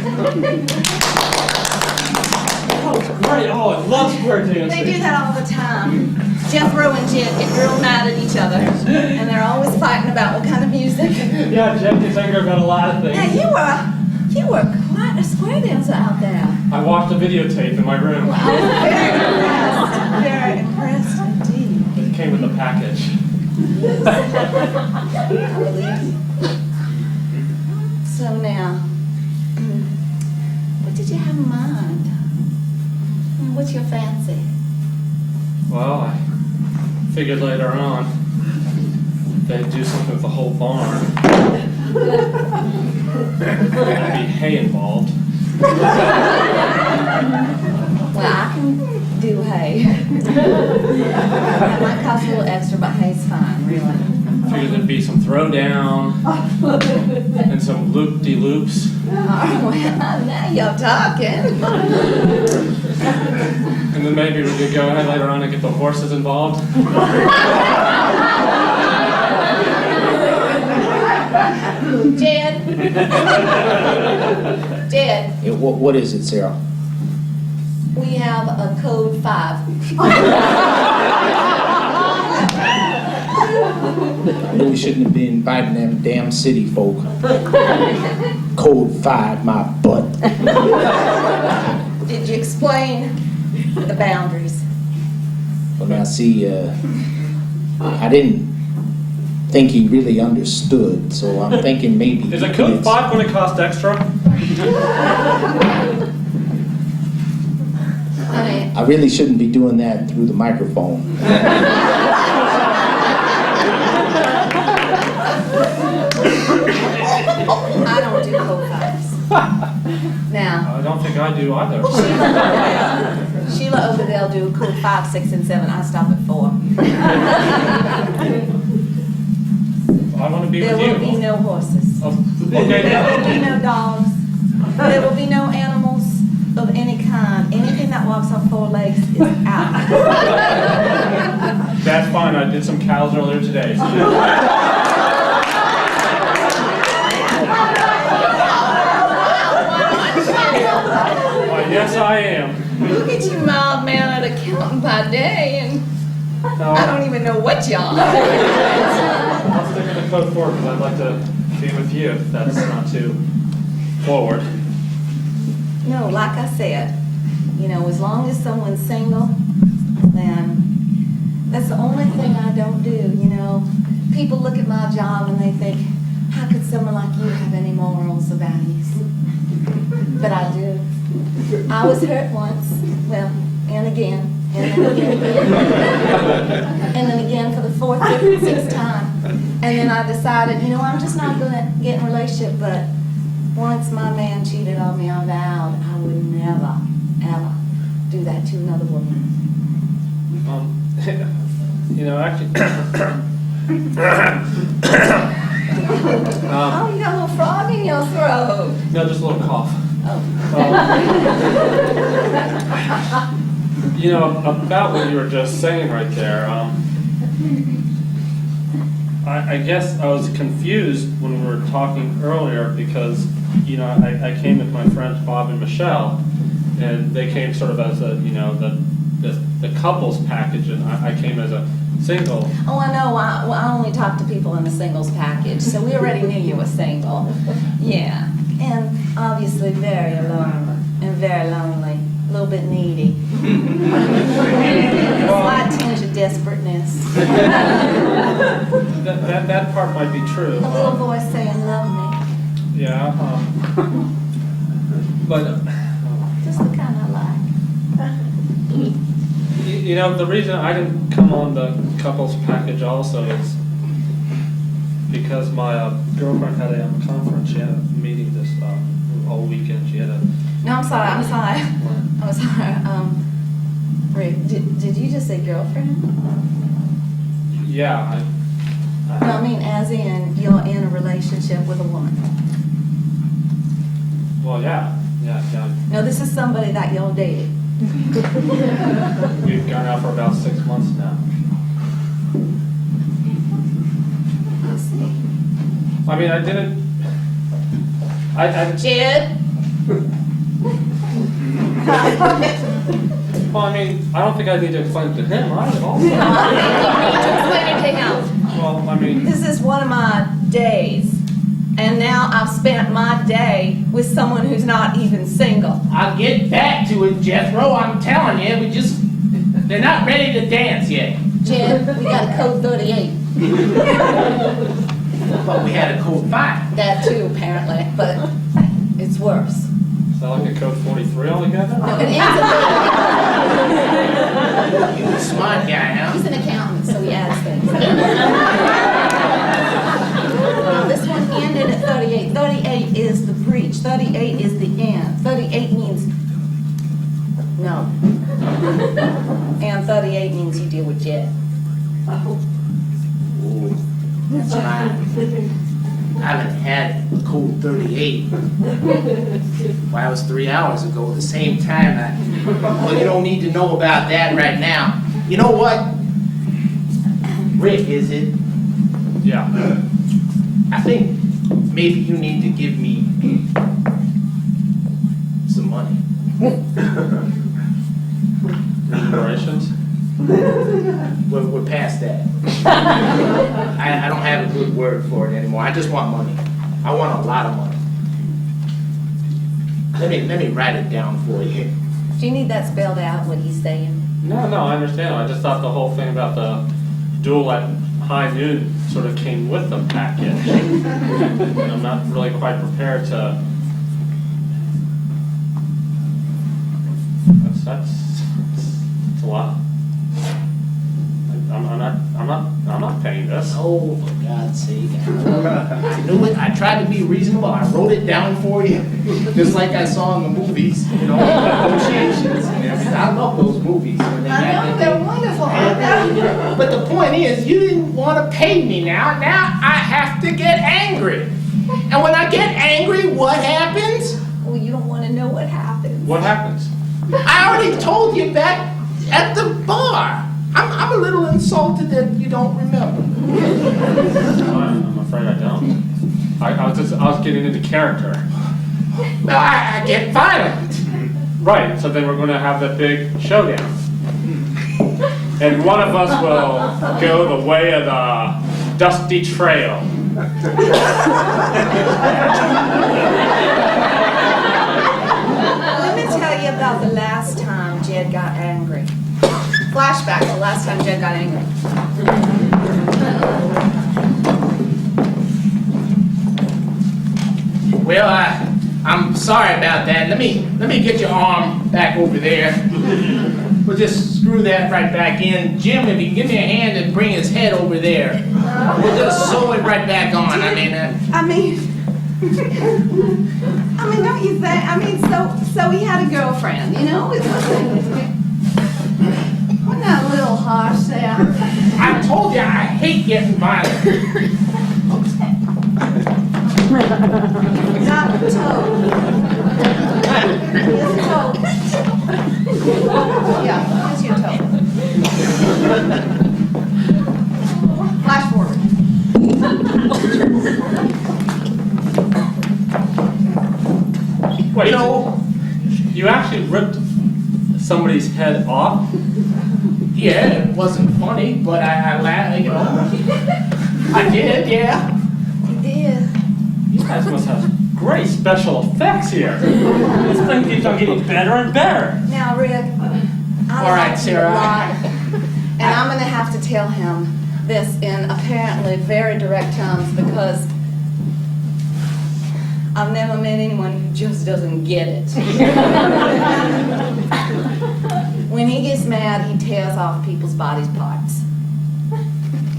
Oh, great. Oh, I love square dancing. They do that all the time. Jethro and Jed get real mad at each other, and they're always fighting about what kind of music. Yeah, Jeff gets angry about a lot of things. Yeah, you were quite a square dancer out there. I watched a videotape in my room. I was very impressed indeed. It came in the package. So now, what did you have in mind? What's your fancy? Well, I figured later on they'd do something with the whole barn. There'd be hay involved. Well, I can do hay. hay. That might cost a little extra, but hay's fine, really. Figured there'd be some throwdown and some loop-de-loops. Oh, well, now you're talking. And then maybe we could go ahead later on and get the horses involved. Jed? Jed, Yeah, what is it, Sarah? we have a code 5. I knew we shouldn't have been inviting them damn city folk. Code 5, my butt. Did you explain the boundaries? Well, now see, I didn't think he really understood, so I'm thinking maybe. Is a code 5 going to cost extra? Honey, I really shouldn't be doing that through the microphone. I don't do code 5s. Now, I don't think I do either. Sheila over there'll do code 5, 6, and 7. I stop at 4. I want to be There with you. will be no horses. Oh, There will okay. be no dogs. There will be no animals of any kind. Anything that walks on 4 legs is out. That's fine. I did some cows earlier today. So yes, I am. Look at you, mild mannered accountant by day, and No, I don't even know what y'all are. I'll stick with the code 4 because I'd like to be with you if that's not too forward. No, like I said, you know, as long as someone's single, then that's the only thing I don't do, you know. People look at my job and they think, how could someone like you have any morals or values? But I do. I was hurt once, well, and again, and then again, and then again for the 4th, 5th, and 6th time. And then I decided, you know, I'm just not gonna get in a relationship, but once my man cheated on me, I vowed I would never, ever do that to another woman. You know, actually, Oh, you got a little frog in your throat. no, just a little cough. Oh. You know, about what you were just saying right there, I guess I was confused when we were talking earlier because, you know, I came with my friends Bob and Michelle, and they came sort of as a, you know, the couples package, and I came as a single. Oh, I know. I only talk to people in the singles package, so we already knew you were single. Yeah, and obviously very alone and very lonely, a little bit needy. A slight tinge of desperateness. That part might be true. A little voice saying, love me. Yeah, but Just the kind I like. you know, the reason I didn't come on the couples package also is because my girlfriend had a conference. She had a meeting this whole weekend. She had a. No, I'm sorry. I'm sorry. Rick, did you just say girlfriend? Yeah. No, I mean as in you're in a relationship with a woman. Well, yeah. No, this is somebody that you're dating. We've gone out for about 6 months now. I see. I mean, I didn't. Jed? Well, I mean, I don't think I need to explain it to him, right? Also. No, I think you need to explain it to him. Well, I mean, This is one of my days. And now I've spent my day with someone who's not even single. I'll get back to it, Jethro. I'm telling you, they're not ready to dance yet. Jed, we got a code 38. But we had a code 5. That too, apparently, but it's worse. is that like a code 43 altogether? No, it ends at You're a smart guy, huh? He's an accountant, so he adds things. This one ended at 38. 38 is the breach. 38 is the end. 38 means no. And 38 means you deal with jet. Ooh, that's fine. I haven't had code 38. Well, that was 3 hours ago, the same time. Well, you don't need to know about that right now. You know what? Rick, is it? Yeah. I think maybe you need to give me some money. Reparations? We're past that. I don't have a good word for it anymore. I just want money. I want a lot of money. Let me write it down for you. Do you need that spelled out, what he's saying? No, I understand. I just thought the whole thing about the duel at high noon sort of came with the package. And I'm not really quite prepared to. That's a lot. I'm not paying this. Oh, for God's sake. I knew it. I tried to be reasonable. I wrote it down for you. Just like I saw in the movies, you know, negotiations and everything. I love those movies. When they I got know, that they're thing. wonderful. But the point is, you didn't want to pay me now. Now I have to get angry. And when I get angry, what happens? Well, you don't want to know what happens. What happens? I already told you back at the bar. I'm a little insulted that you don't remember. I'm afraid I don't. I was getting into character. Well, I get violent. Right, so then we're going to have that big showdown. And one of us will go the way of the dusty trail. Let me tell you about the last time Jed got angry. Flashback, the last time Jed got angry. Well, I'm sorry about that. Let me get your arm back over there. We'll just screw that right back in. Jim, if you can give me a hand and bring his head over there. We'll just sew it right back on. I mean, don't you think? I mean, so he had a girlfriend, you know? It wasn't that a little harsh there? I told you I hate getting violent. Not the toe. Here's the toe. Yeah, here's your toe. Flash forward. Wait, You know, you actually ripped somebody's head off? yeah, it wasn't funny, but I laughed, you know. I did, yeah. He did. You guys must have great special effects here. This thing keeps on getting better and better. Now, Rick, I All right, like you a Sarah. lot, and I'm going to have to tell him this in apparently very direct terms because I've never met anyone who just doesn't get it. When he gets mad, he tears off people's body parts.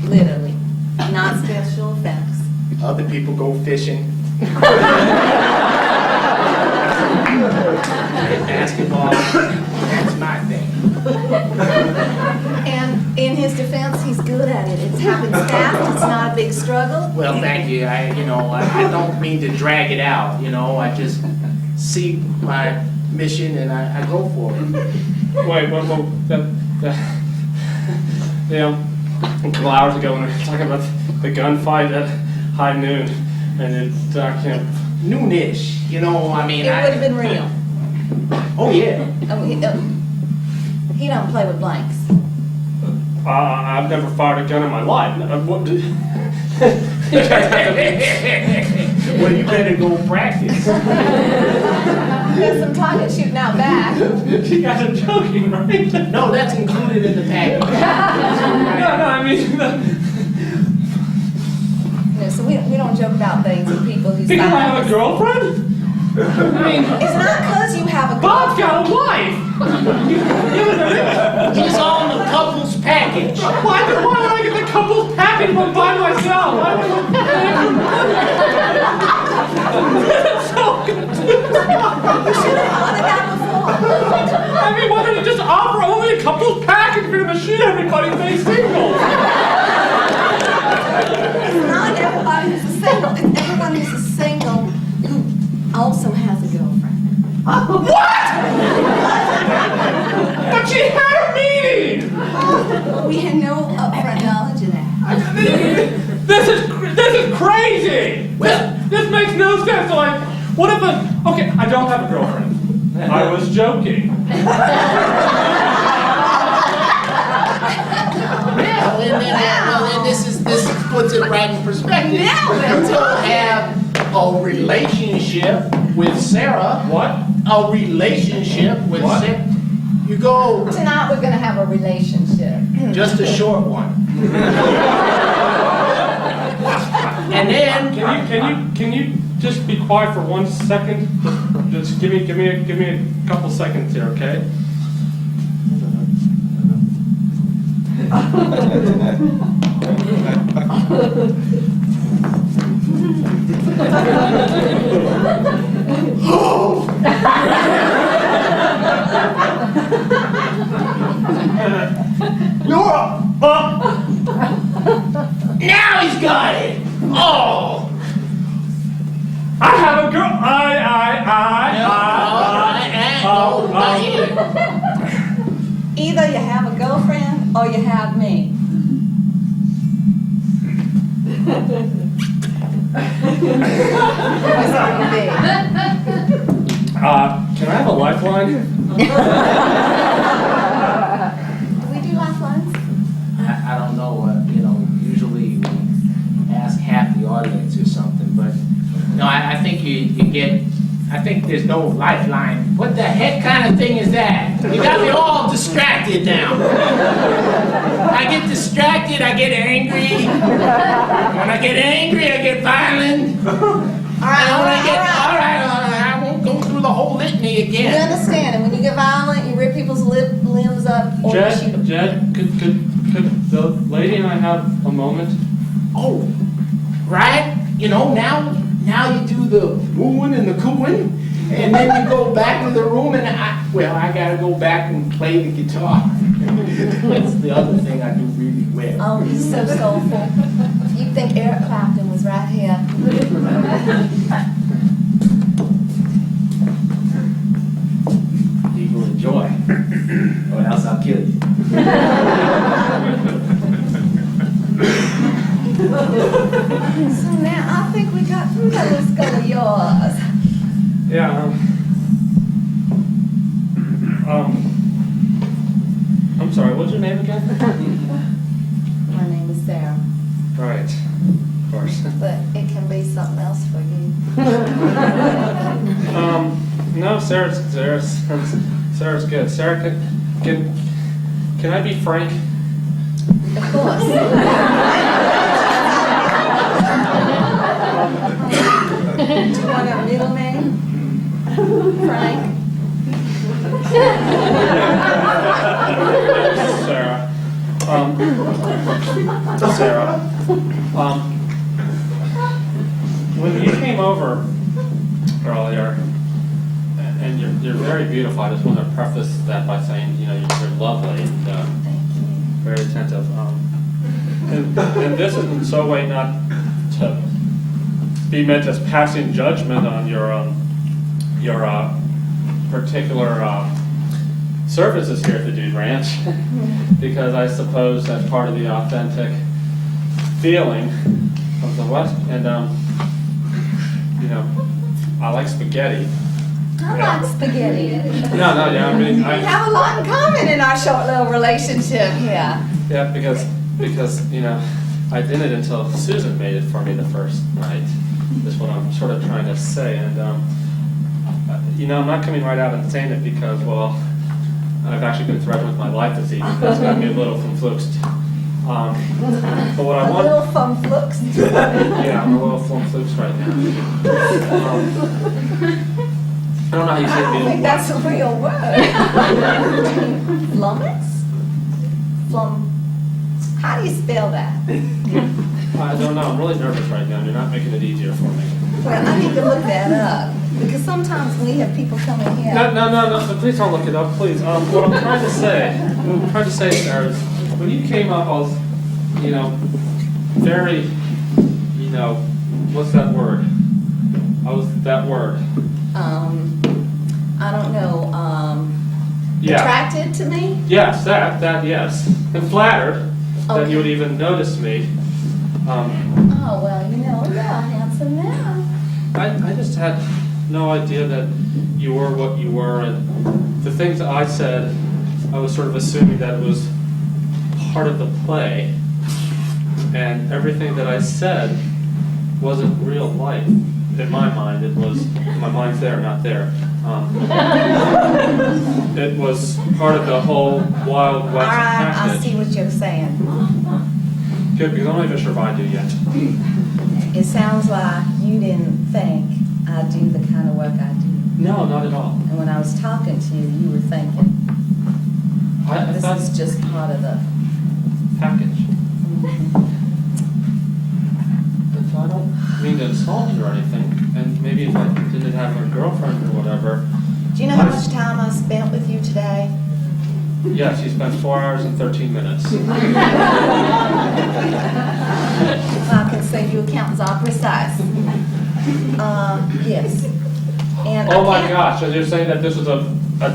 Literally. Not special effects. Other people go fishing. Basketball, that's my thing. And in his defense, he's good at it. It happens fast. It's not a big struggle. Well, thank you. I don't mean to drag it out. You know, I just see my mission and I go for it. Wait, you know, a couple hours ago when we were talking about the gunfight at high noon, and it's, I can't. Noonish. You know, I mean, It would have been real. Oh yeah. Oh, he don't play with blanks. I've never fired a gun in my life. What did... Well, you better go practice. There's some target shooting out back. You guys are joking, right? No, that's included in the package. No, I mean, You know, so we don't joke about things with people whose because I have a lives. girlfriend? I mean, It's not because you have a Bob's got a wife! He's on the couple's package. Why would I get the couple's package when by myself? That's so good. You should have thought of that before. I mean, why don't you just offer a also has a girlfriend. What? But she had a meeting! We had no upfront knowledge of that. This is crazy! This makes no sense. Like, what if okay, I don't have a girlfriend. I was joking. Well, and this puts it right in perspective. Now You don't have a relationship with Sarah. What? A relationship with What? Sarah. You go Tonight we're gonna have a relationship. just a short one. And then Can you just be quiet for 1 second? Just give me a couple seconds here, okay? now he's got it. Oh. I have a girl. Not here. Either you have a girlfriend or you have me. What's it gonna be? Can I have a lifeline? Do we do lifelines? I don't know. Usually we ask half the audience or something, but no, I think you get. I think there's no lifeline. What the heck kind of thing is that? You got me all distracted now. I get distracted, I get angry. When I get angry, I get violent. All right, I won't go through the whole litany You again. understand, and when you get violent, you rip people's limbs up or you shoot them. Jed, could the lady and I have a moment? Oh, right? Now you do the wooing and the cooing, and then you go back to the room and I gotta go back and play the guitar. That's the other thing I do really well. Oh, he's so soulful. You'd think Eric Clapton was right here. People enjoy, or else I'll kill you. So now I think we got through that little skull of yours. Yeah. I'm sorry. What's your name again? My name is Sarah, Right. Of course. but it can be something else for you. No, Sarah's good. Sarah, can I be frank? Of course. Do you want a middle name? Frank? Sarah. Sarah. When you came over earlier, and you're very beautiful. I just want to preface that by saying, you're lovely and very attentive. And this is in some way not to be meant as passing judgment on your particular services here at the Dude Ranch, because I suppose that's part of the authentic feeling of the West. And I like spaghetti. I like spaghetti. No, yeah, I mean, We have a lot in common in our short little relationship here. yeah, because I didn't until Susan made it for me the first night. Is what I'm sort of trying to say, and I'm not coming right out and saying it because, well, I've actually been threatened with my life this evening. That's got me a little confluxed. But what I A want, little fun flux. yeah, I'm a little confluxed right now. I don't know how you I say don't think it. that's a real word. Flummox? How do you spell that? I don't know. I'm really nervous right now. You're not making it easier for me. Well, I need to look that up, because sometimes we have people come in here. No, please don't look it up, please. What I'm trying to say, Sarah, is when you came up, I was, very, what's that word? That word. I don't know, Yeah. attracted to me? Yes, that, yes. And flattered that Okay. you would even notice me. Oh, well, you know, you're a handsome man. I just had no idea that you were what you were, and the things that I said, I was sort of assuming that it was part of the play, and everything that I said wasn't real life. In my mind, it was, my mind's there, not there. It was part of the whole Wild All West right, I package. see what you're saying. Good, because I'm not even sure if I do yet. It sounds like you didn't think I do the kind of work I do. No, not at all. And when I was talking to you, you were thinking, I this thought is just part of the... package. So I don't mean to insult you or anything, and maybe if I didn't have a girlfriend or whatever. Do you know how much time I spent with you today? Yes, you spent 4 hours and 13 minutes. I can say you accountants are precise. Yes. And Oh I my can't- gosh, so you're saying that this is a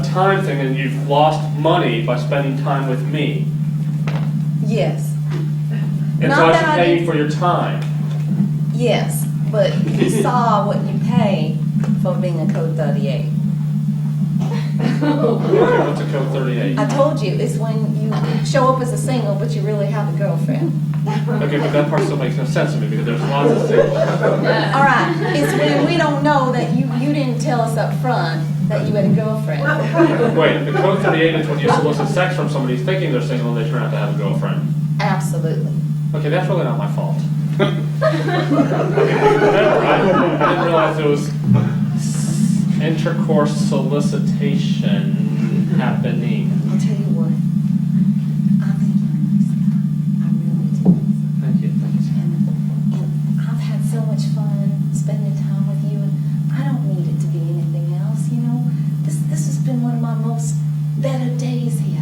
time thing and you've lost money by spending time with me? Yes, And Not so I that should I pay you didn't- for your time? yes, but he saw what you pay for being a code 38. Okay, what's a code 38? I told you, it's when you show up as a single, but you really have a girlfriend. Okay, but that part still makes no sense to me because there's lots of things. All right, it's when we don't know that you didn't tell us up front that you had a girlfriend. Wait, the code 38 is when you solicit sex from somebody thinking they're single and they turn out to have a girlfriend. Absolutely. Okay, that's really not my fault. Okay, whatever. I didn't realize there was intercourse solicitation happening. I'll tell you what, I think you're a nice guy. I really do. Thank you. And I've had so much fun spending time with you, and I don't need it to be anything else, you know? This has been one of my most better days here.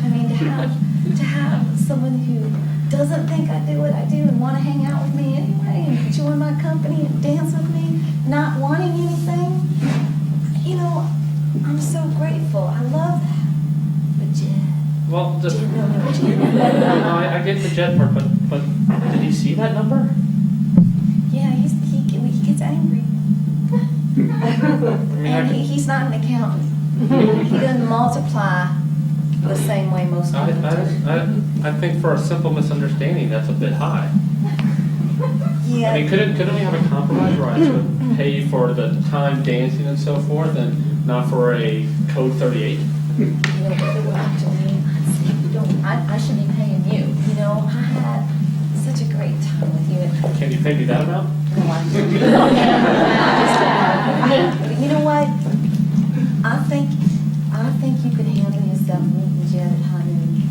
I mean, to have someone who doesn't think I do what I do and want to hang out with me anyway and join my company and dance with me, not wanting anything, you know, I'm so grateful. I love that. But Jed, Well, just, no, no, I get the jet part, but did he see that number? yeah, he gets angry. I And he's not an accountant. He doesn't multiply the same way most people do. I think for a simple misunderstanding, that's a bit high. I mean, Yeah, couldn't we have a compromise where I should pay you for the time dancing and so forth and not for a code 38? you know, what I'm doing, I should be paying you. You know, I had such a great time with you. Can you pay me that amount? No, I But you know what? I think you could handle yourself meeting Jed at honeymoon.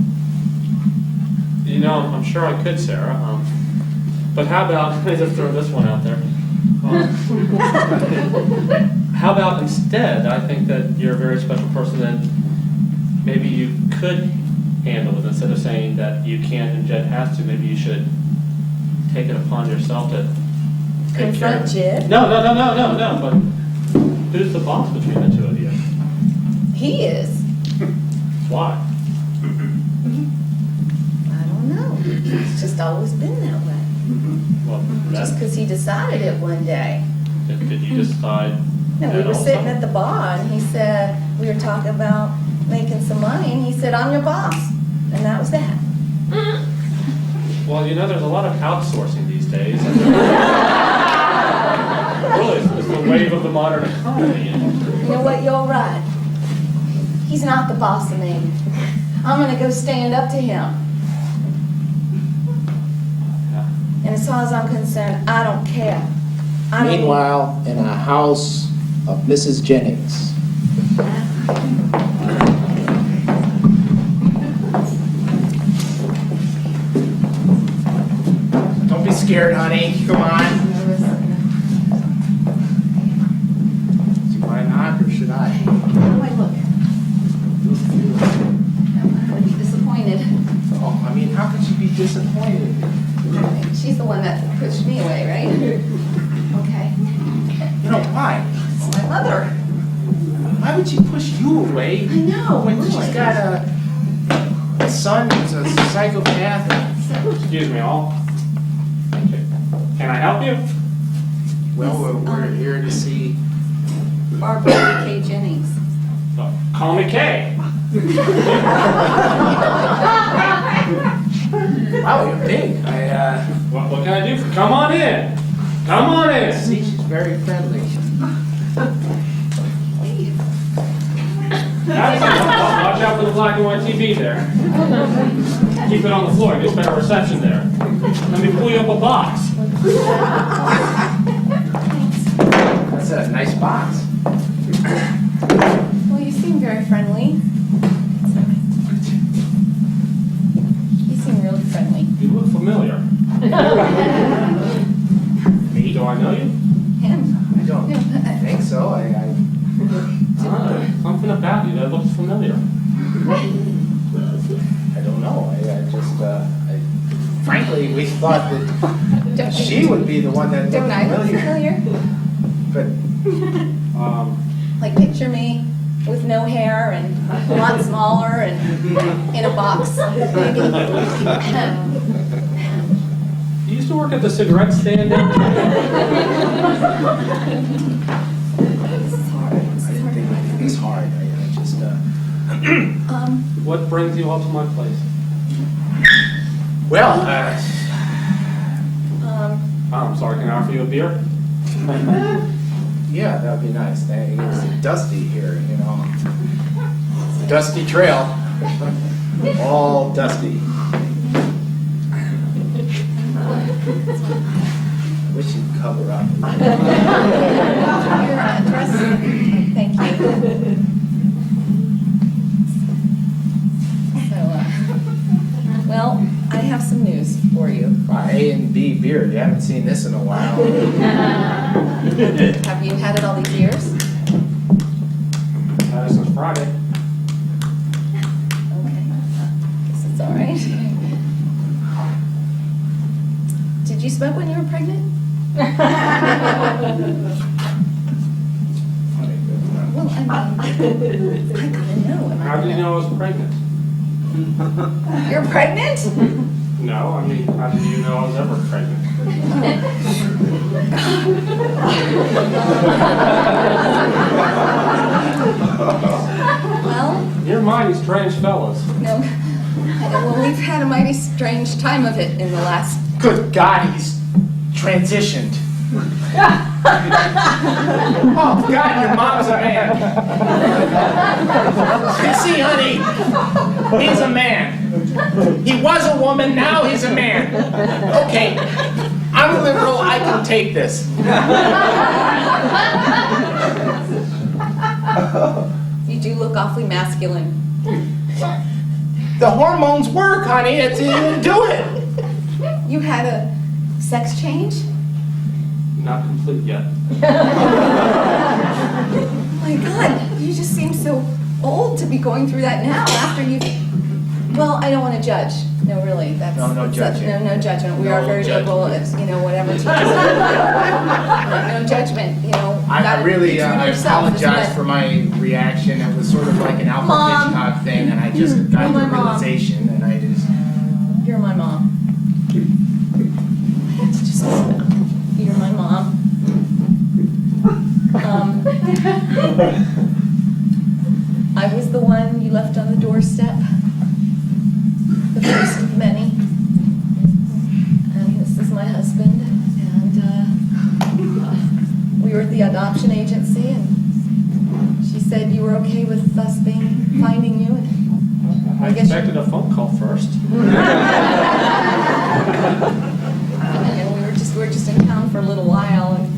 You know, I'm sure I could, Sarah. But how about, let me just throw this one out there. How about instead, I think that you're a very special person and maybe you could handle it instead of saying that you can't and Jed has to. Maybe you should take it upon yourself to take care Confront of Jed? No, but who's the boss between the two of you? He is. Why? I don't know. It's just always been that way. Well, Just because he decided it one day. could you decide No, we that were also? sitting at the bar and he said, we were talking about making some money and he said, I'm your boss. And that was that. Well, you know, there's a lot of outsourcing these days. Really, it's the wave of the modern economy. You know what, you're right. He's not the boss of me. I'm gonna go stand up to him. And as far as I'm concerned, I don't care. I don't- Meanwhile, in a house of Mrs. Jennings. Don't be scared, honey. Come on. Should I knock or should I? Oh, wait, look. I'm gonna be disappointed. Oh, I mean, how could you be disappointed? She's the one that pushed me away, right? Okay. my mother. Why would she push you away? I know, When really. she's got a son who's a psychopath. Excuse me, all. Thank you. Can I help you? Well, we're here to see. Barbara K. Jennings. Call me Kay. Wow, you're big. What can I do for? Come on in. Come on in. See, she's very friendly. Watch out for the black and white TV there. Keep it on the floor. Get better reception there. Let me pull you up a box. That's a nice box. Well, you seem very friendly. You seem really friendly. You look familiar. Me? Do I know you? Him? I don't think so. Something about you that looks familiar. I don't know. I just, frankly, we thought that she would be the one that looked Don't I look familiar. familiar? But Like picture me with no hair and a lot smaller and in a box, maybe. You used to work at the cigarette stand down there? it's hard. I just, What brings you all to my place? well, I'm sorry, can I offer you a beer? yeah, that would be nice. It's dusty here, you know. Dusty trail. All dusty. I wish you'd cover up. Your address? Thank you. So, well, I have some news for you. A and B beer. You haven't seen this in a while. Have you had it all these years? Since Friday. Okay. Guess it's all right. Did you smoke when you were pregnant? Well, I gotta know. How did you know I was pregnant? You're pregnant? No, I mean, how did you know I was ever pregnant? Well, You're mighty strange fellas. no. Well, we've had a mighty strange time of it in the last. Good God, he's transitioned. Oh God, your mom's a man. You see, honey, he's a man. He was a woman, now he's a man. Okay, I'm a liberal, I can take this. You do look awfully masculine. The hormones work, honey, it's do it. You had a sex change? Not complete yet. My God, you just seem so old to be going through that now after you. Well, I don't want to judge. No, really, that's No judging. No judgment. We No are very judgment. liberal. It's, whatever. No judgment. I really I apologize for my reaction. It was sort of like an Alfred Mom. Hitchcock thing, and I just got You're the my mom. realization, and I just. You're my mom. It's just, you're my mom. I was the one you left on the doorstep, the first of many. And this is my husband. And we were at the adoption agency, and she said you were okay with us finding you. And I guess you- expected a phone call first. And we were just in town for a little while. And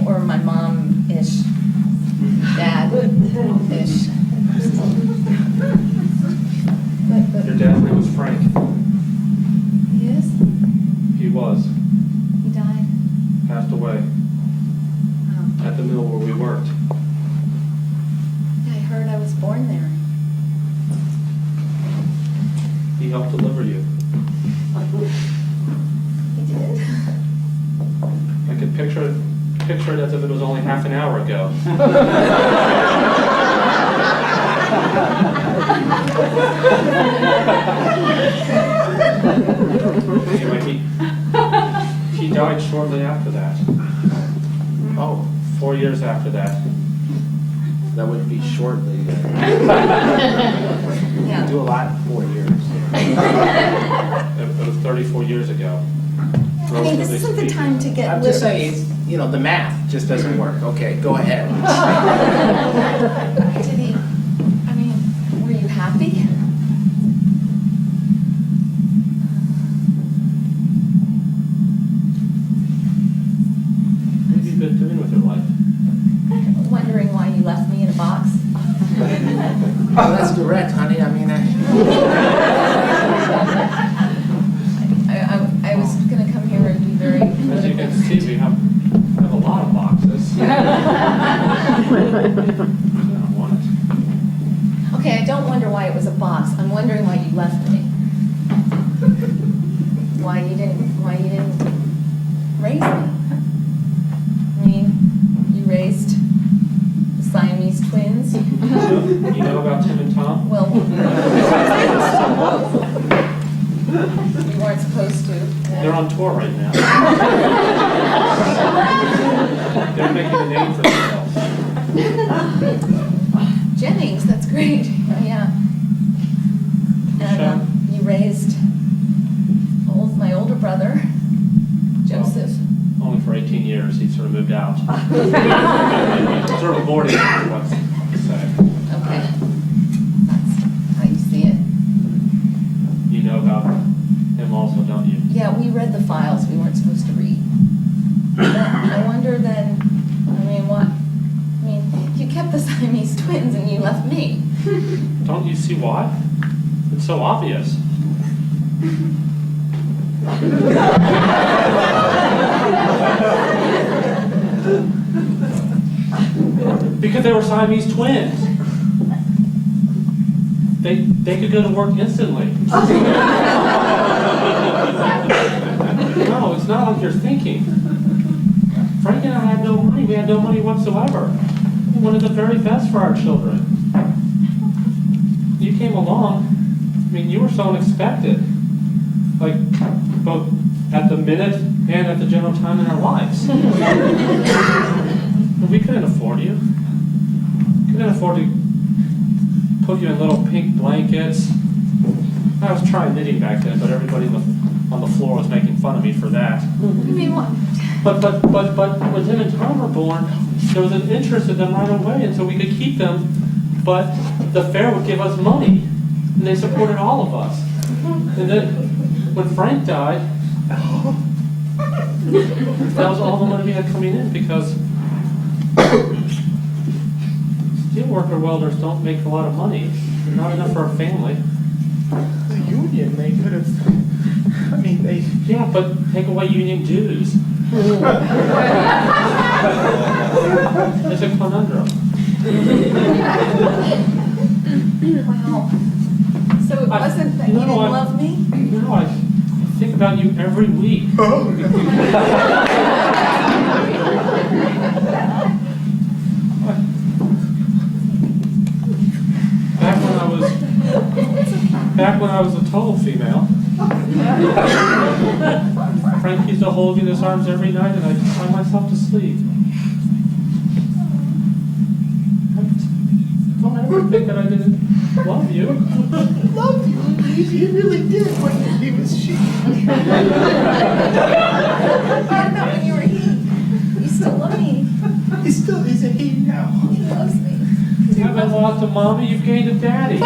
or my mom-ish, dad-ish. But Your dad's name was Frank. he is? He was. He died? Passed away Oh. at the mill where we worked. helped deliver you. He did? I could picture it as if it was only half an hour ago. Anyway, he died shortly after that. Oh, 4 years after that. that would be shortly. Yeah. Do a lot in 4 years. It was 34 years ago. I mean, this isn't the time to get I'm just saying, the math just doesn't work. Okay, go ahead. Did he, I mean, were you happy? What have you been doing with your life? Wondering why you left me in a box? Oh, that's direct, honey. I mean, I was gonna come here and be very As you can see, we have a lot of boxes. I don't want it. Okay, I don't wonder why it was a box. I'm wondering why you left me. Why you didn't raise me. I mean, you raised the Siamese twins. You know about Tim and Tom? Well, you weren't supposed to. They're on tour right now. They're making a name for themselves. Jennings, that's great. Yeah. And you raised my older brother, Joseph. Only for 18 years, he sort of moved out. Sort of aborted, let's say. Okay. That's how you see it. You know about him also, don't you? Yeah, we read the files we weren't supposed to read. I wonder then, you kept the Siamese twins and you left me. Don't you see why? It's so obvious. Because they were Siamese twins. They could go to work instantly. No, it's not like you're thinking. Frank and I had no money. We had no money whatsoever. We wanted the very best for our children. You came along. You were so unexpected. Like, both at the minute and at the general time in our lives. We couldn't afford you. Couldn't afford to put you in little pink blankets. I was trying knitting back then, but everybody on the floor was making fun of me for that. What? But when Tim and Tom were born, there was an interest in them right away, and so we could keep them, but the fair would give us money, and they supported all of us. And then when Frank died, that was all the money we had coming in, because steelworker welders don't make a lot of money. Not enough for a family. the union, they could have, they... Yeah, but take away union dues. It's a conundrum. Wow. So it wasn't that you didn't love me? No, I think about you every week. Back when I was a total female, Frank used to hold me in his arms every night, and I'd cry myself to sleep. Don't ever think that I didn't love you. Love you. He really did when he was she. Not when you were he. You still love me. He still is a he now. He loves me. You haven't lost a mommy, you've gained a daddy.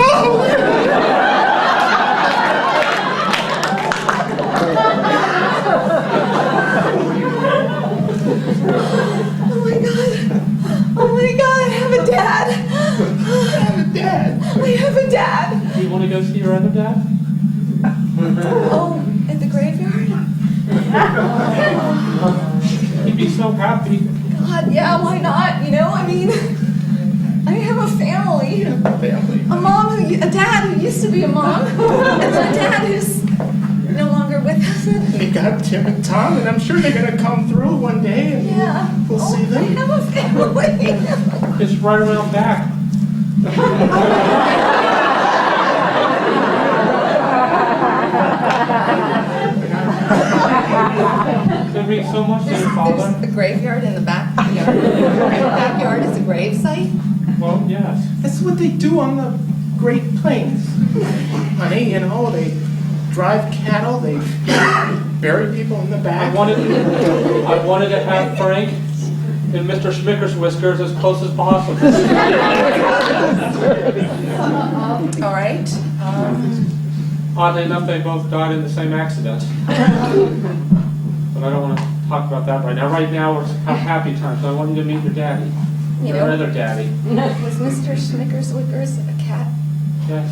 Oh my God, I have a dad. I have a dad. I have a dad. Do you want to go see your other dad? Oh, at the graveyard? He'd be so happy. God, yeah, why not? I have a family. Family. A mom and a dad who used to be a mom, and then a dad who's no longer with us. They got Tim and Tom, and I'm sure they're gonna come through one day, and Yeah. we'll see I them. have a family. It's right around back. It means so much to your father. There's a graveyard in the backyard. In the backyard is a grave site. Well, yes. That's what they do on the Great Plains. Honey, you know, they drive cattle, they bury people in the I back. wanted to have Frank and Mr. Schmicker's whiskers as close as possible. All right. Oddly enough, they both died in the same accident. But I don't want to talk about that right now. Right now, we're have happy time, so I want you to meet your daddy. You Your know, other daddy. was Mr. Schmicker's Wickers a cat? Yes.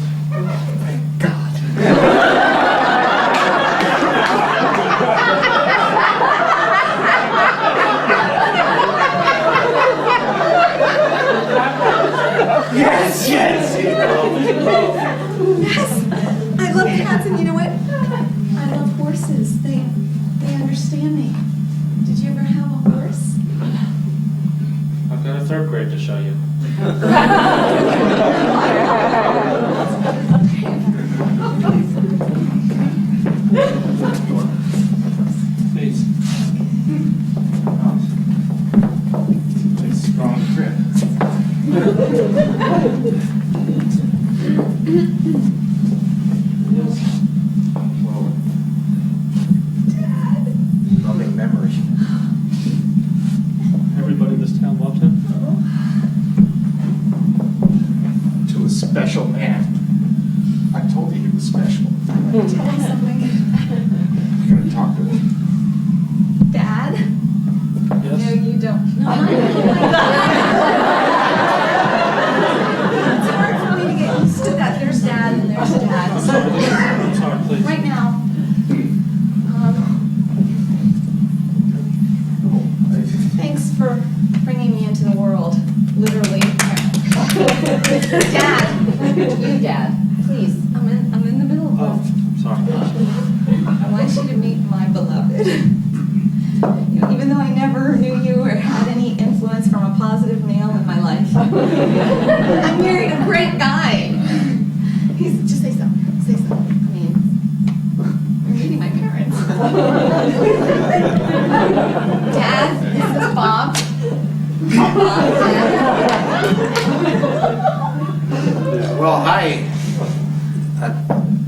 Yes, yes. Yes, I love cats, and you know what? I love horses. They understand me. Did you ever have a horse? I've got a third grade to show you. Please. It's a strong grip. Loving memory. Everybody in this town loves him. To a special man. I told you he was special. Tell me something. You're gonna talk to him. Dad? Yes. No, you don't. No, it's hard for me to get used to that. There's Dad and there's Dad. So, I'm sorry, please. right now, thanks for bringing me into the world, literally. Dad, you Dad, please, I'm in the middle of Oh, this. sorry. I want you to meet my beloved. You know, even though I never knew you or had any influence from a positive male in my life, I married a great guy. He's just say so. Say so. I mean, you're meeting my parents. Dad, this is Bob. Well, hi.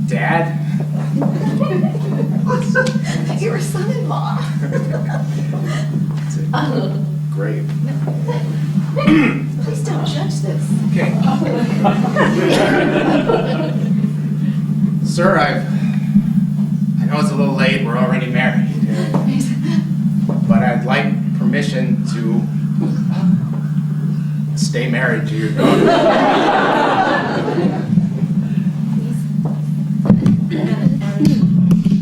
Dad. You're a son-in-law. Great. Please don't judge this. Okay. Sir, I know it's a little late, we're already married. But I'd like permission to stay married to your daughter. And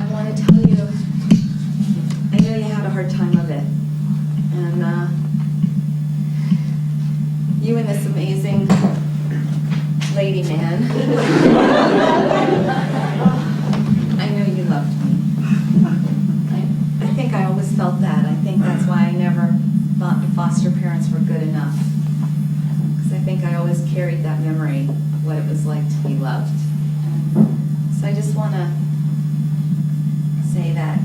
I want to tell you, I know you had a hard time of it. And you and this amazing lady man, I know you loved me. I think I always felt that. I think that's why I never thought the foster parents were good enough. Because I think I always carried that memory of what it was like to be loved. So I just want to say that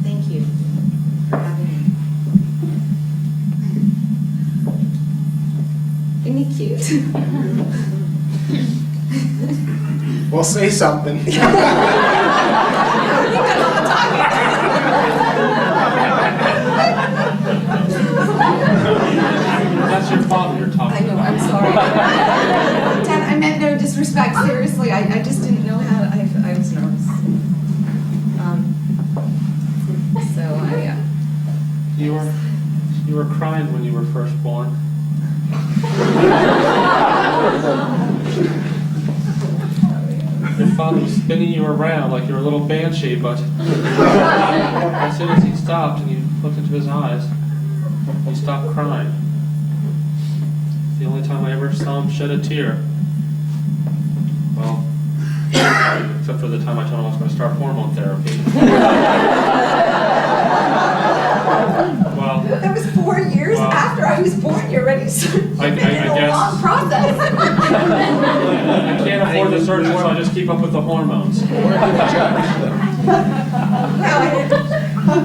thank you for having me. Isn't he cute? Well, say something. That's your father you're I talking know, about. I'm sorry. Dad, I meant no disrespect, seriously, I just didn't know how, I was nervous. So I, You were crying when you were first born. Your father was spinning you around like you were a little banshee, but as soon as he stopped and you looked into his eyes, you stopped crying. It's the only time I ever saw him shed a tear. except for the time I told him I was going to start hormone therapy. Well, That was 4 years Wow. after I was born. You're ready. It's been I a guess. long process. I can't afford the surgery, so I just keep up with the hormones. Wow,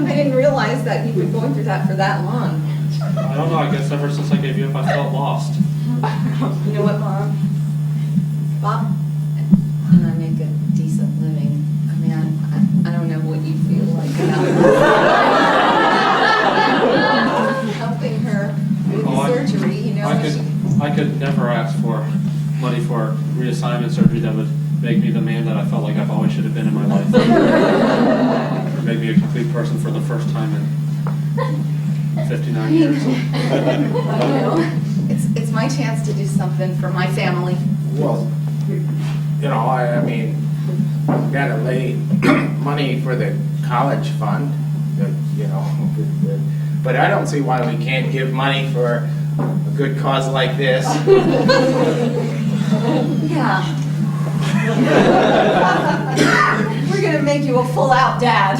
I didn't realize that you've been going through that for that long. I don't know, I guess ever since I gave you up, I felt lost. You know what, Bob? Bob, and I make a decent living. I mean, I don't know what you feel like about helping her with Oh, the surgery, you know? I could never ask for money for reassignment surgery that would make me the man that I felt like I've always should have been in my life. Or make me a complete person for the first time in 59 years. You know, it's my chance to do something for my family. Well, you know, I mean, gotta lay money for the college fund, you know, but I don't see why we can't give money for a good cause like this. Yeah. We're gonna make you a full-out dad.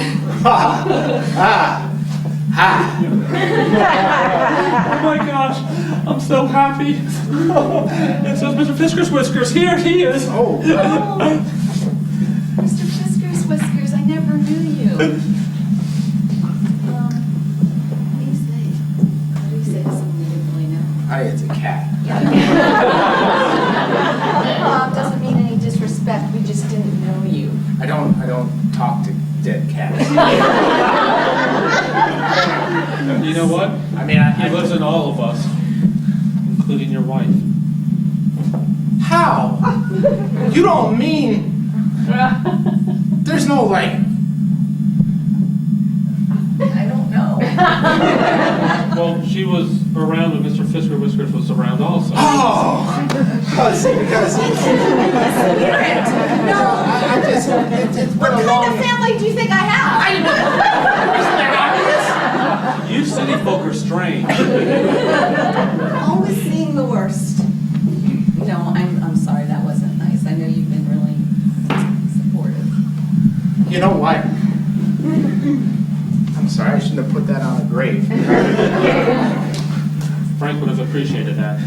Oh my gosh, I'm so happy. And so Mr. Fisker's Whiskers, here he is. Oh, Mr. Fisker's Whiskers, I never knew you. What do you say? How do you say to someone you didn't really know? it's a cat. Doesn't mean any disrespect, we just didn't know you. I don't talk to dead cats. You know what? I mean, He lives in all of us, including your wife. How? You don't mean there's no like. I don't know. Well, she was around when Mr. Fisker Whiskers was around also. Oh, because No. I just it's What been a kind long. of family do you think I have? You city folk are strange. Always seeing the worst. No, I'm sorry, that wasn't nice. I know you've been really supportive. You know what? I'm sorry, I shouldn't have put that on a grave. Frank would have appreciated that.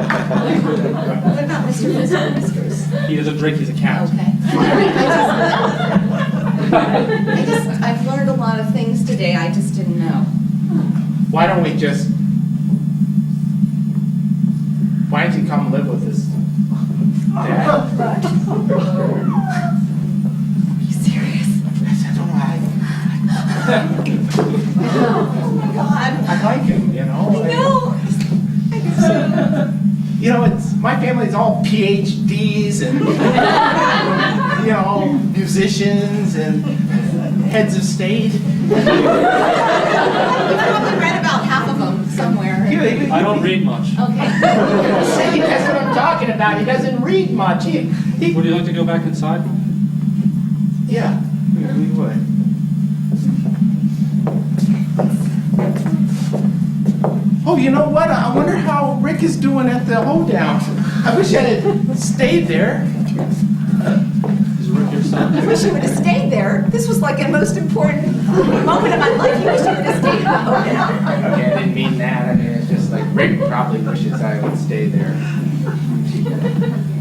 What about Mr. Whiskers? He doesn't drink, he's a cat. Okay. I've learned a lot of things today I just didn't know. Why don't we just? Why don't you come live with us, Dad? Are you serious? I don't know. Oh my God. I like him, you know. I know. You know, it's my family's all PhDs and you know, musicians and heads of state. You probably read about half of them somewhere. I don't read much. Okay. See, that's what I'm talking about. He doesn't read much. Would you like to go back inside? Yeah, we would. Oh, you know what? I wonder how Rick is doing at the hoedown. I wish I had stayed there. Is Rick your son? I wish you would have stayed there. This was like a most important moment of my life. You wish you would have stayed in the hotel. Okay, I didn't mean that. I mean, it's just like Rick probably wishes I would stay there.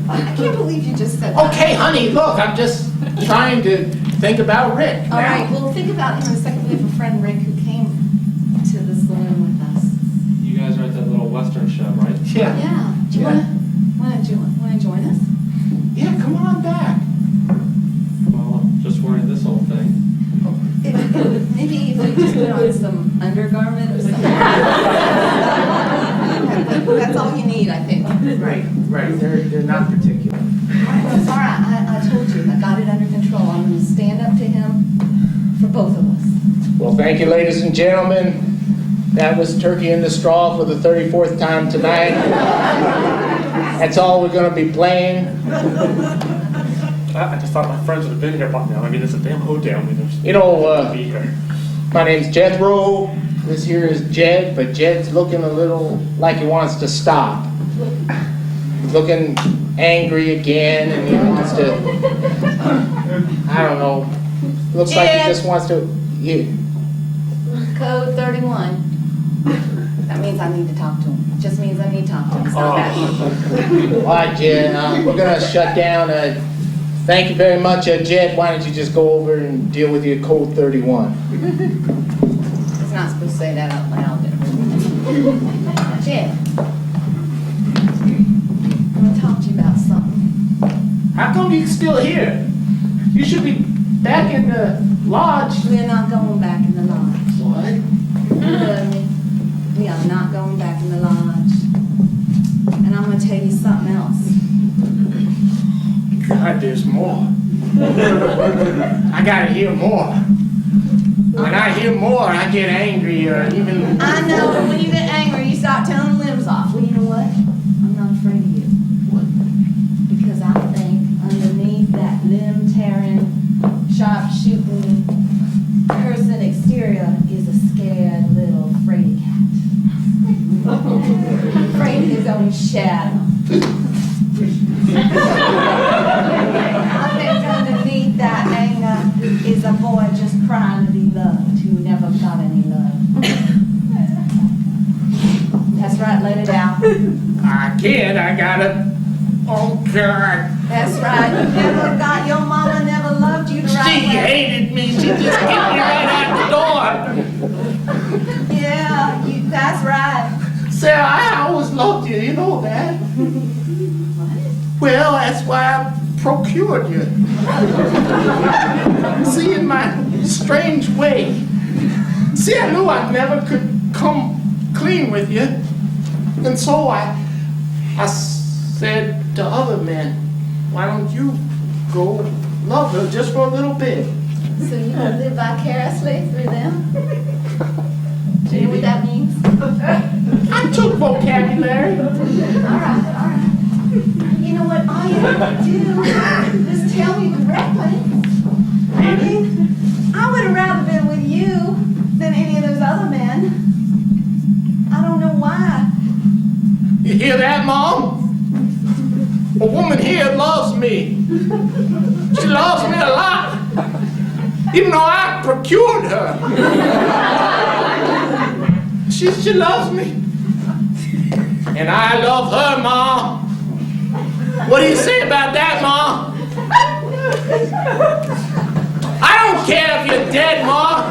I can't believe you just said that. Okay, honey, look, I'm just trying to think about Rick now. All right, well, think about him in a second. We have a friend, Rick, who came to the saloon with us. You guys are at that little Western show, right? Yeah. Yeah. Do you Yeah. wanna join us? Yeah, come on back. Well, I'm just wearing this old thing. Maybe if we just put on some undergarment or something. That's all you need, I think. Right. They're not particular. It's all right. I told you, I got it under control. I'm going to stand up to him for both of us. Well, thank you, ladies and gentlemen. That was Turkey in the Straw for the 34th time tonight. That's all we're going to be playing. I just thought my friends would have been here by now. I mean, it's a damn hoedown. You know, Be here. my name's Jethro. This here is Jed, but Jed's looking a little like he wants to stop. He's looking angry again, and he wants to, I don't know, looks like he Jed. just wants to, Code 31. That means I need to talk to him. Just means I need to talk to him. It's not that deep. All right, Jed, we're gonna shut down. Thank you very much, Jed. Why don't you just go over and deal with your code 31? It's not supposed to say that out loud. Jed, I want to talk to you about something. How come you're still here? You should be back in the lodge. We're not going back in the lodge. What? You heard me. We are not going back in the lodge. And I'm going to tell you something else. God, there's more. I gotta hear more. When I hear more, I get angry or even... I know, and when you get angry, you start tearing limbs off. Well, you know what? I'm not afraid of you. What? Because I think underneath that limb-tearing, sharp-shooting person exterior is a scared little fraidy cat. Afraid of his own shadow. I think underneath that anger is a boy just crying to be loved who never got any love. That's right, let it out. I can't, I gotta... Oh, God. That's right, you never got, your mama never loved you the She right way. hated me. She just kicked me right out the door. Yeah, that's right. Sarah, I always loved you. You know that. Well, that's why I procured you. See, in my strange way. See, I knew I never could come clean with you. And so I said to other men, why don't you go love her just for a little bit? So you gonna live vicariously through them? Do you know what that means? I took vocabulary. All right. You know what, all you have to do is tell me directly. I mean, I would have rather been with you than any of those other men. I don't know why. You hear that, Mom? A woman here loves me. She loves me a lot. Even though I procured her. She loves me. And I love her, Mom. What do you say about that, Mom? I don't care if you're dead, Mom.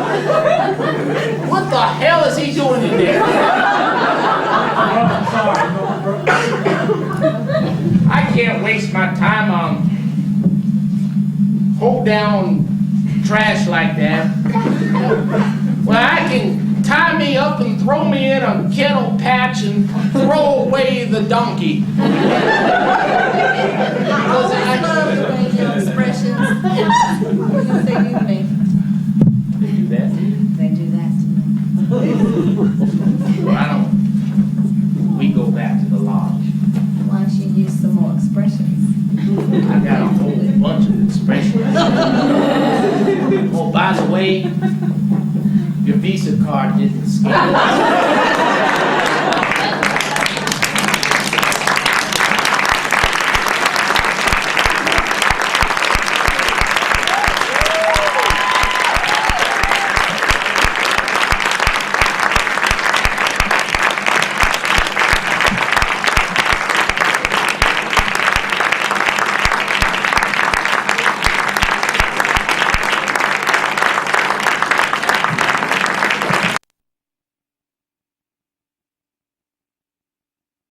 What the hell is he doing in there? I can't waste my time on hold down trash like that. Well, I can tie me up and throw me in a kettle patch and throw away the donkey. I always love the way your expressions. What do they do to me? They do that to you? They do that to me. Well, I don't. We go back to the lodge. Why don't you use some more expressions? I got a whole bunch of expressions. Oh, by the way, your Visa card didn't scan.